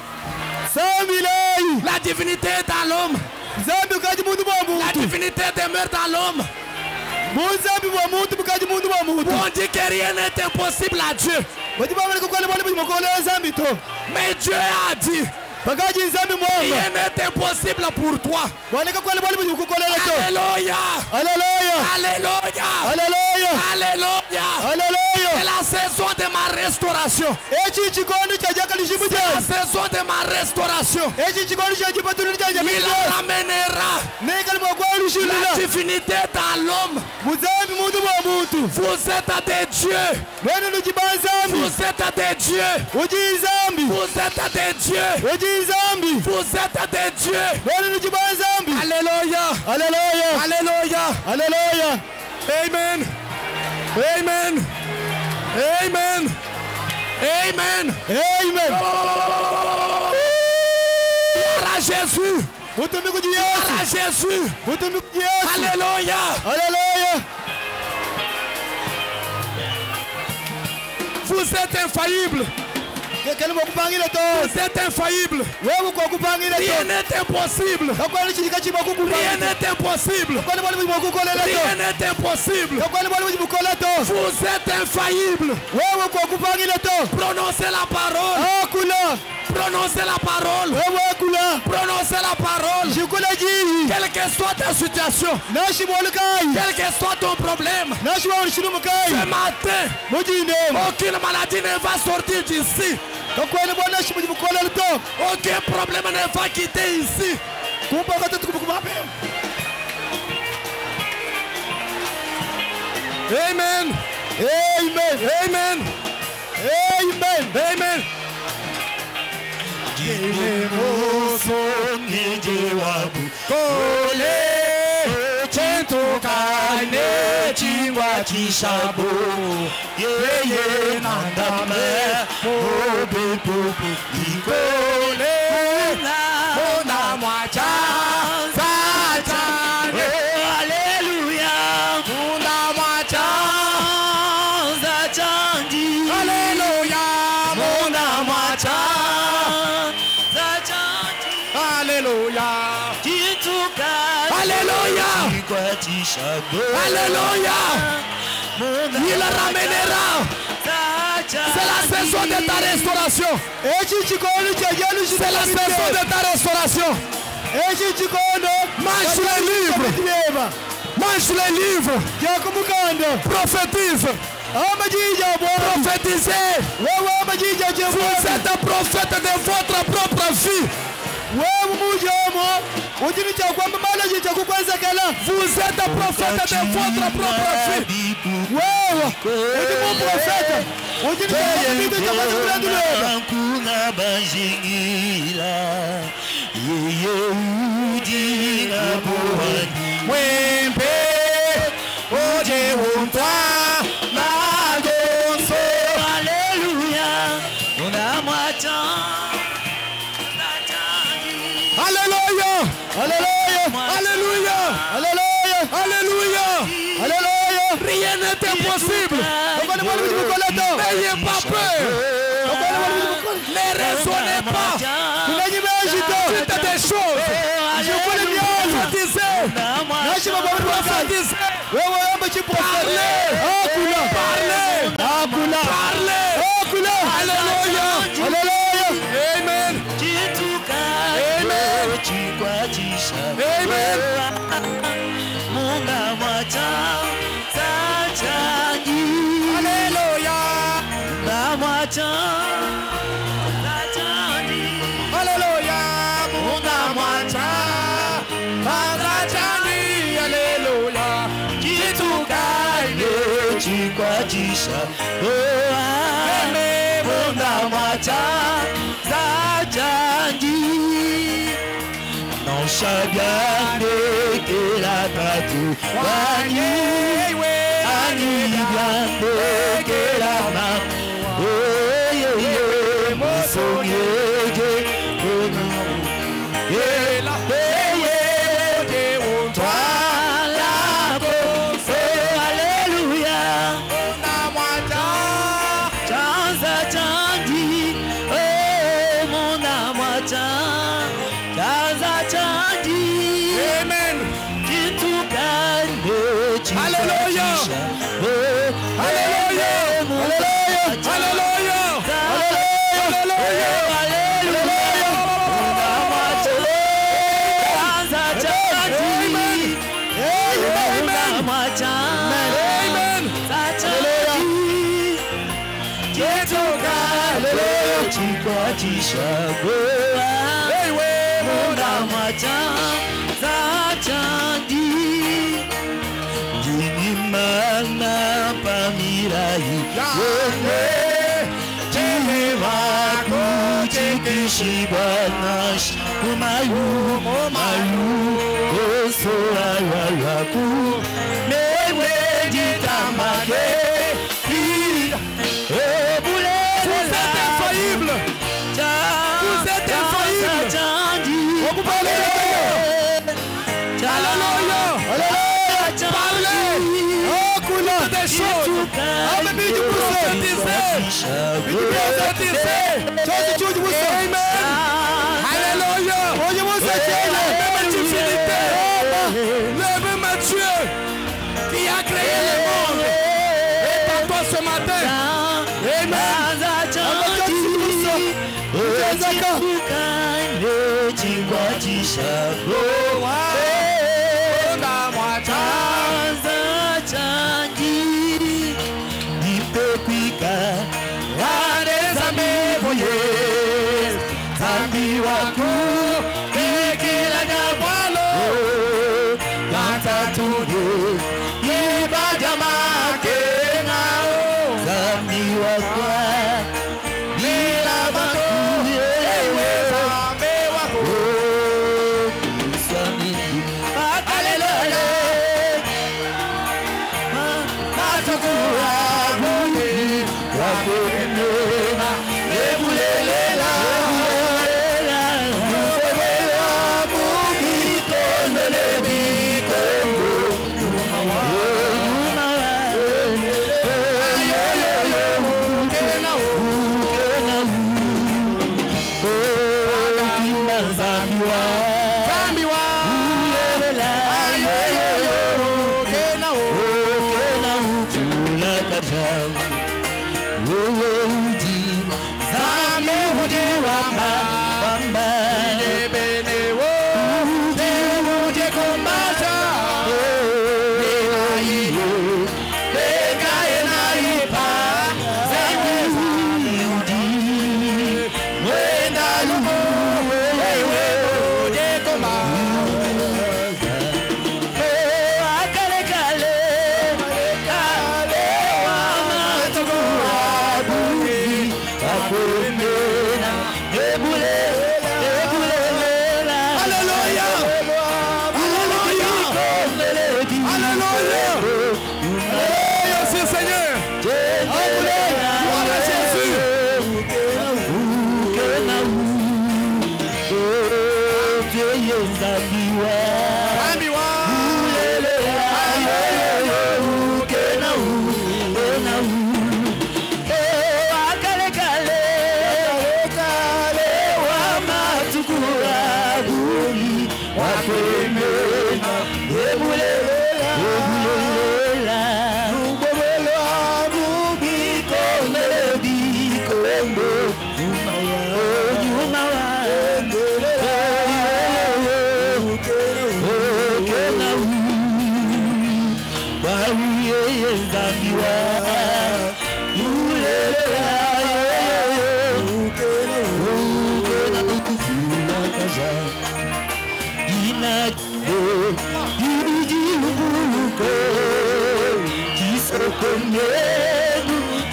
S2: Sambilai.
S3: La divinité est dans l'homme.
S2: Zambi ukaji mundu wa
S3: La
S2: muntu.
S3: divinité demeure dans l'homme.
S2: Muzambi wa muntu ukaji mundu wa muntu.
S3: On dit que rien n'est impossible à Dieu.
S2: Wajibamani kokwani wali mujibukola zambi to.
S3: Mais Dieu a dit,
S2: Bakaji zambi mwanga.
S3: rien n'est impossible pour toi.
S2: Wale kokwani wali mujibukola to.
S3: Alléluia.
S2: Alléluia.
S3: Alléluia.
S2: Alléluia.
S3: Alléluia.
S2: Alléluia.
S3: C'est la saison de ma restauration.
S2: Echi chikondi cha jaka lishimu
S3: C'est la
S2: je.
S3: saison de ma restauration.
S2: Echi chikondi cha jipatuni cha jaka
S3: Il
S2: lishimu.
S3: ramènera
S2: Nekali mwakwa lishimu
S3: la
S2: la.
S3: divinité dans l'homme.
S2: Muzambi mundu wa muntu.
S3: Vous êtes des dieux.
S2: Wenu nujibanzambi.
S3: Vous êtes des dieux.
S2: Ujizambi.
S3: Vous êtes des dieux.
S2: Ujizambi.
S3: Vous êtes des dieux.
S2: Wenu nujibanzambi.
S3: Alléluia.
S2: Alléluia.
S3: Alléluia.
S2: Alléluia.
S3: Amen. Amen. Amen. Amen.
S2: Amen.
S3: Gloire à Jésus.
S2: Mutumbi kuji
S3: Gloire
S2: Yesu.
S3: à Jésus.
S2: Mutumbi kuji Yesu.
S3: Alléluia.
S2: Alléluia.
S3: Vous êtes infaillible.
S2: Kekeli mwakupangile to.
S3: Vous êtes infaillible.
S2: Wewe kwa kupangile
S3: Rien
S2: to.
S3: n'est impossible.
S2: Kakwani chilika chiba
S3: Rien
S2: kukupangile.
S3: n'est impossible.
S2: Kakwani wali mwakukolela
S3: Rien
S2: to.
S3: n'est impossible.
S2: Kakwani wali mwakukolela to.
S3: Vous êtes infaillible.
S2: Wewe kwa kupangile to.
S3: Prononcez la parole.
S2: Akula.
S3: Prononcez la parole.
S2: Wewe akula.
S3: Prononcez la parole.
S2: Shikula jiri.
S3: Quelle que soit ta situation,
S2: Nashi mwalikai.
S3: quel que soit ton problème,
S2: Nashi wa shinu mukai.
S3: ce matin,
S2: Mujinde.
S3: aucune maladie ne va sortir d'ici.
S2: Kakwani bwana shi mwakukolela to.
S3: Aucun problème ne va quitter ici.
S2: Kumpa katatu kumape.
S3: Amen.
S2: Amen.
S3: Amen.
S2: Amen.
S3: Amen. Kole chentukane chingwa chishabu yeye nandame obepopo ikole mona mwacha zatane haleluya mona mwacha zatandi haleluya mona mwacha zatandi haleluya Alléluia. Alléluia. Il ramènera. C'est la saison de ta restauration. C'est la saison de ta restauration. Mange les livres. Mange les livres. Prophétise. Prophétisez. Vous êtes un prophète de votre propre vie. Vous êtes un prophète de votre propre vie. Alléluia. Alléluia. Alléluia. Alléluia. Alléluia. Alléluia. Rien n'est impossible. N'ayez pas peur. Ne raisonnez pas. Dites des choses. Prophétisez. Prophétisez. Parlez. Parlez. Parlez. Alléluia. Alléluia. Amen. Amen. Alléluia. macha zajangi non shabiane que la tatu wani ani biande que la ma mosongege la Shibanash, Umayu, Oso Ayaku, Mewe Ditamake, vous êtes infaillible, vous êtes infaillible, on vous parle Alléluia, parlez, oh couleur des choses, mais du prophétiser, Alléluia. Le même Dieu qui a créé le monde est par toi ce matin.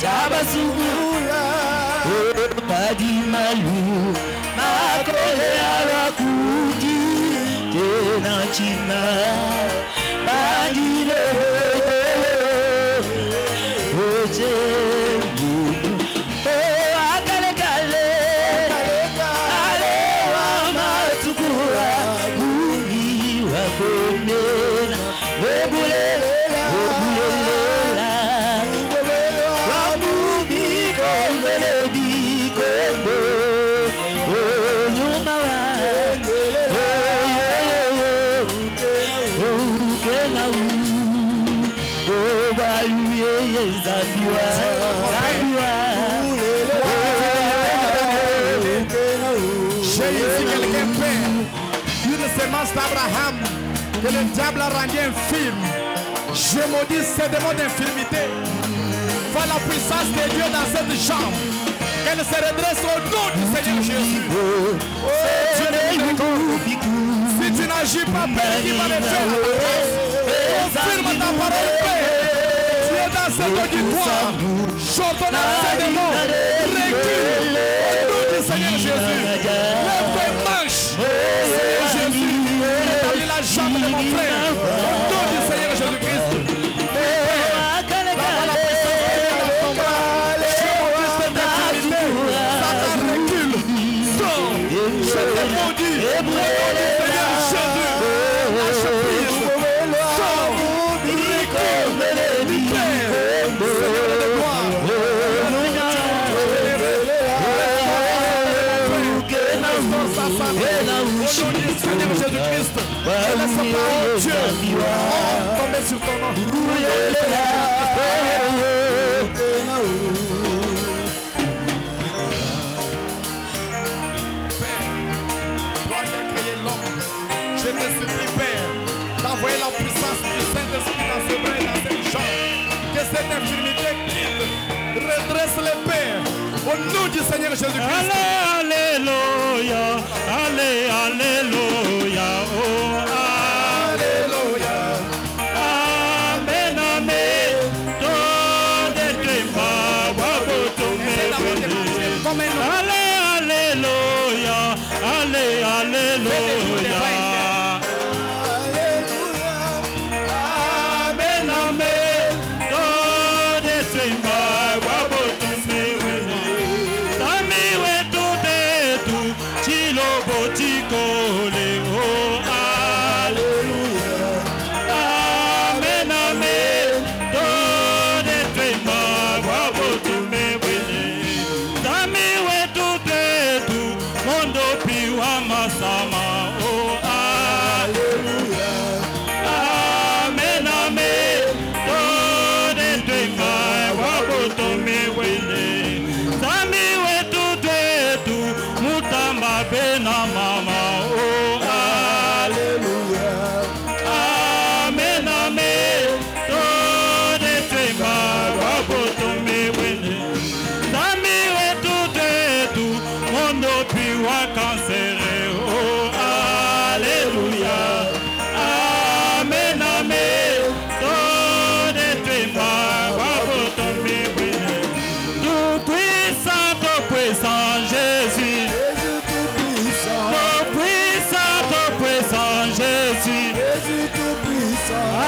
S2: Jabasugula
S3: Badimalu, Makole Arakuki, Tenachina, Badile, Oje, Oh, Akalekale, Alewa Matukura, Uni Wakomena, Webulela, Webulela, Wabubi, Kombelebi, Kombo, Oh, Yumawa, Oh, Kelau, Oh, Baluye, Zabiwa, Zabiwa.
S4: J'ai ici quelqu'un père, une sémence d'Abraham, que le diable a rendu infirme. Je maudis ces démons d'infirmité. Vois la puissance de Dieu dans cette chambre. Qu'elle se redresse au nom du Seigneur Jésus. Si tu n'agis pas, Père, qui va le faire à ta place? Confirme ta parole, Père. Tu es dans cet auditoire. J'ordonne à ces démons. Recule au nom du Seigneur Jésus. Lève tes manches. Seigneur Jésus, établis la jambe de mon frère. Au nom du Seigneur Jésus-Christ. Dans la puissance de Dieu dans ton bras. Je maudis cette infirmité. Satan recule. Sors. Je te maudis. Au nom du Seigneur Jésus. Lâche prise. Sors. Recule. Libère. Seigneur de gloire. Au nom du Seigneur Jésus-Christ, je laisse pas Dieu tomber sur ton nom. Père, toi qui as créé l'homme, je te supplie, Père, d'envoyer la puissance du Saint-Esprit dans ce bras et dans cette jambe. Que cette infirmité quitte, redresse les pères. Au nom du Seigneur Jésus-Christ.
S3: Alléluia, Alléluia, oh,
S4: Alléluia.
S3: Amen, Amen. Ton décret,
S4: Comme un nom.
S3: Alléluia, Alléluia. Amen, Amen. Ton décret,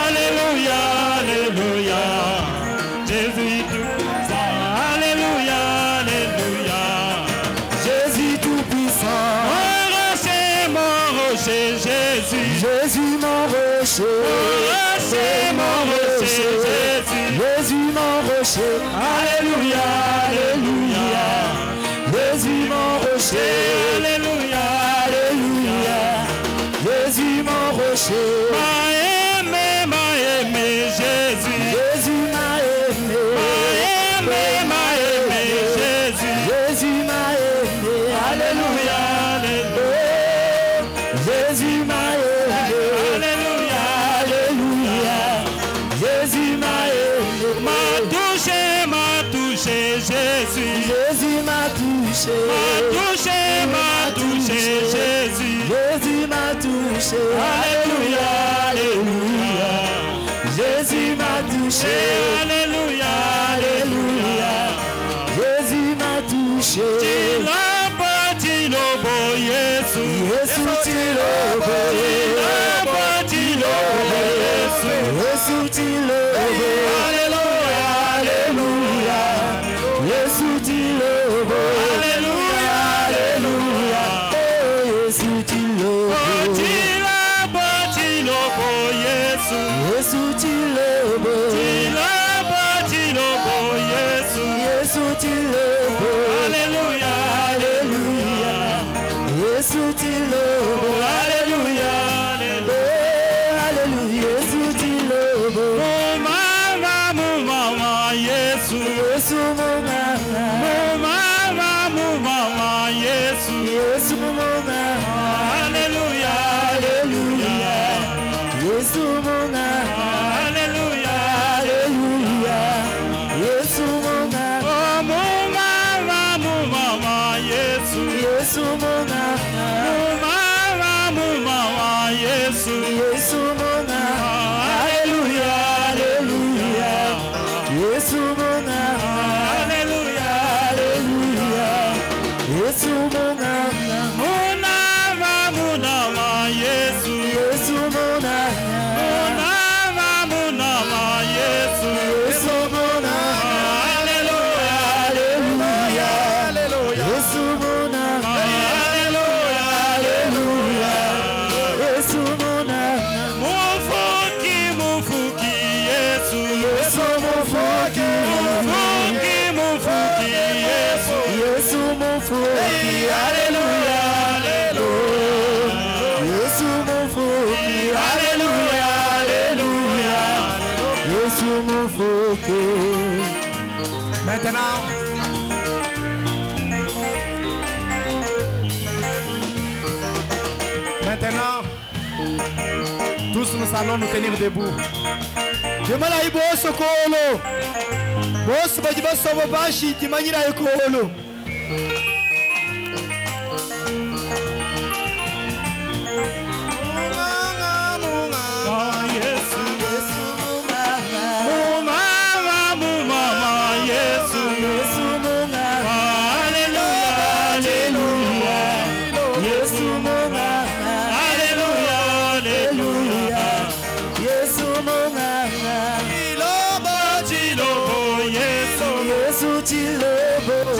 S3: Alléluia, Alléluia, Jésus tout-puissant. Alléluia, Alléluia, Jésus tout-puissant. Mon rocher, Jésus. Jésus, mon rocher. Mon rocher, Jésus. Jésus, mon rocher. Alléluia, Alléluia, Jésus, mon rocher. Alléluia, Alléluia, Jésus, mon rocher. M'a touché, Jésus. Jésus m'a touché. Alléluia, Alléluia. Jésus m'a touché. Alléluia, Alléluia. Jésus m'a touché. touché.
S4: Tilaba tilobo Yesu.
S3: Yesu tilobo.
S4: Tilaba tilobo Yesu.
S3: Yesu tilobo.
S4: Alléluia, alléluia.
S3: Yesu tilobo.
S4: Alléluia, alléluia.
S3: Yesu tilobo.
S4: Tilaba tilobo Yesu.
S3: Yesu tilobo.
S4: Tilaba tilobo Yesu.
S3: Yesu tilobo.
S4: Alléluia, alléluia.
S3: Yesu tilobo.
S4: Alléluia, alléluia.
S3: Alléluia. Yesu tilobo.
S4: Mama Yesu.
S3: Yesu mama.
S4: Mama Yesu.
S3: Yesu mama.
S4: Alléluia, alléluia.
S3: Yesu mama.
S4: Alléluia,
S3: Alléluia. Yesu mama.
S4: Mama Yesu.
S3: Yesu mama.
S4: Mama Yesu.
S3: Yesu mama.
S4: Alléluia, alléluia.
S3: Yesu mama.
S4: Alléluia,
S3: Alléluia. Yesu mama.
S4: Munama Yesu.
S3: Yesu mama.
S4: Munama Yesu.
S3: Yesu mama.
S4: Alléluia,
S3: Alléluia. Yesu mama.
S4: alléluia,
S3: Alléluia. Yesu mama.
S4: Mufuki Yesu.
S3: Yesu mufuki.
S4: Mufuki Yesu.
S3: Yesu mufuki. Alléluia. Yesu mufuki. Alléluia. Alléluia. Yesu mufuki.
S4: Maintenant, tous nous allons nous tenir debout.
S2: jemala ibo sokolo bosi baji basobo bashi timanyira ekolo
S3: Yesu tilobo.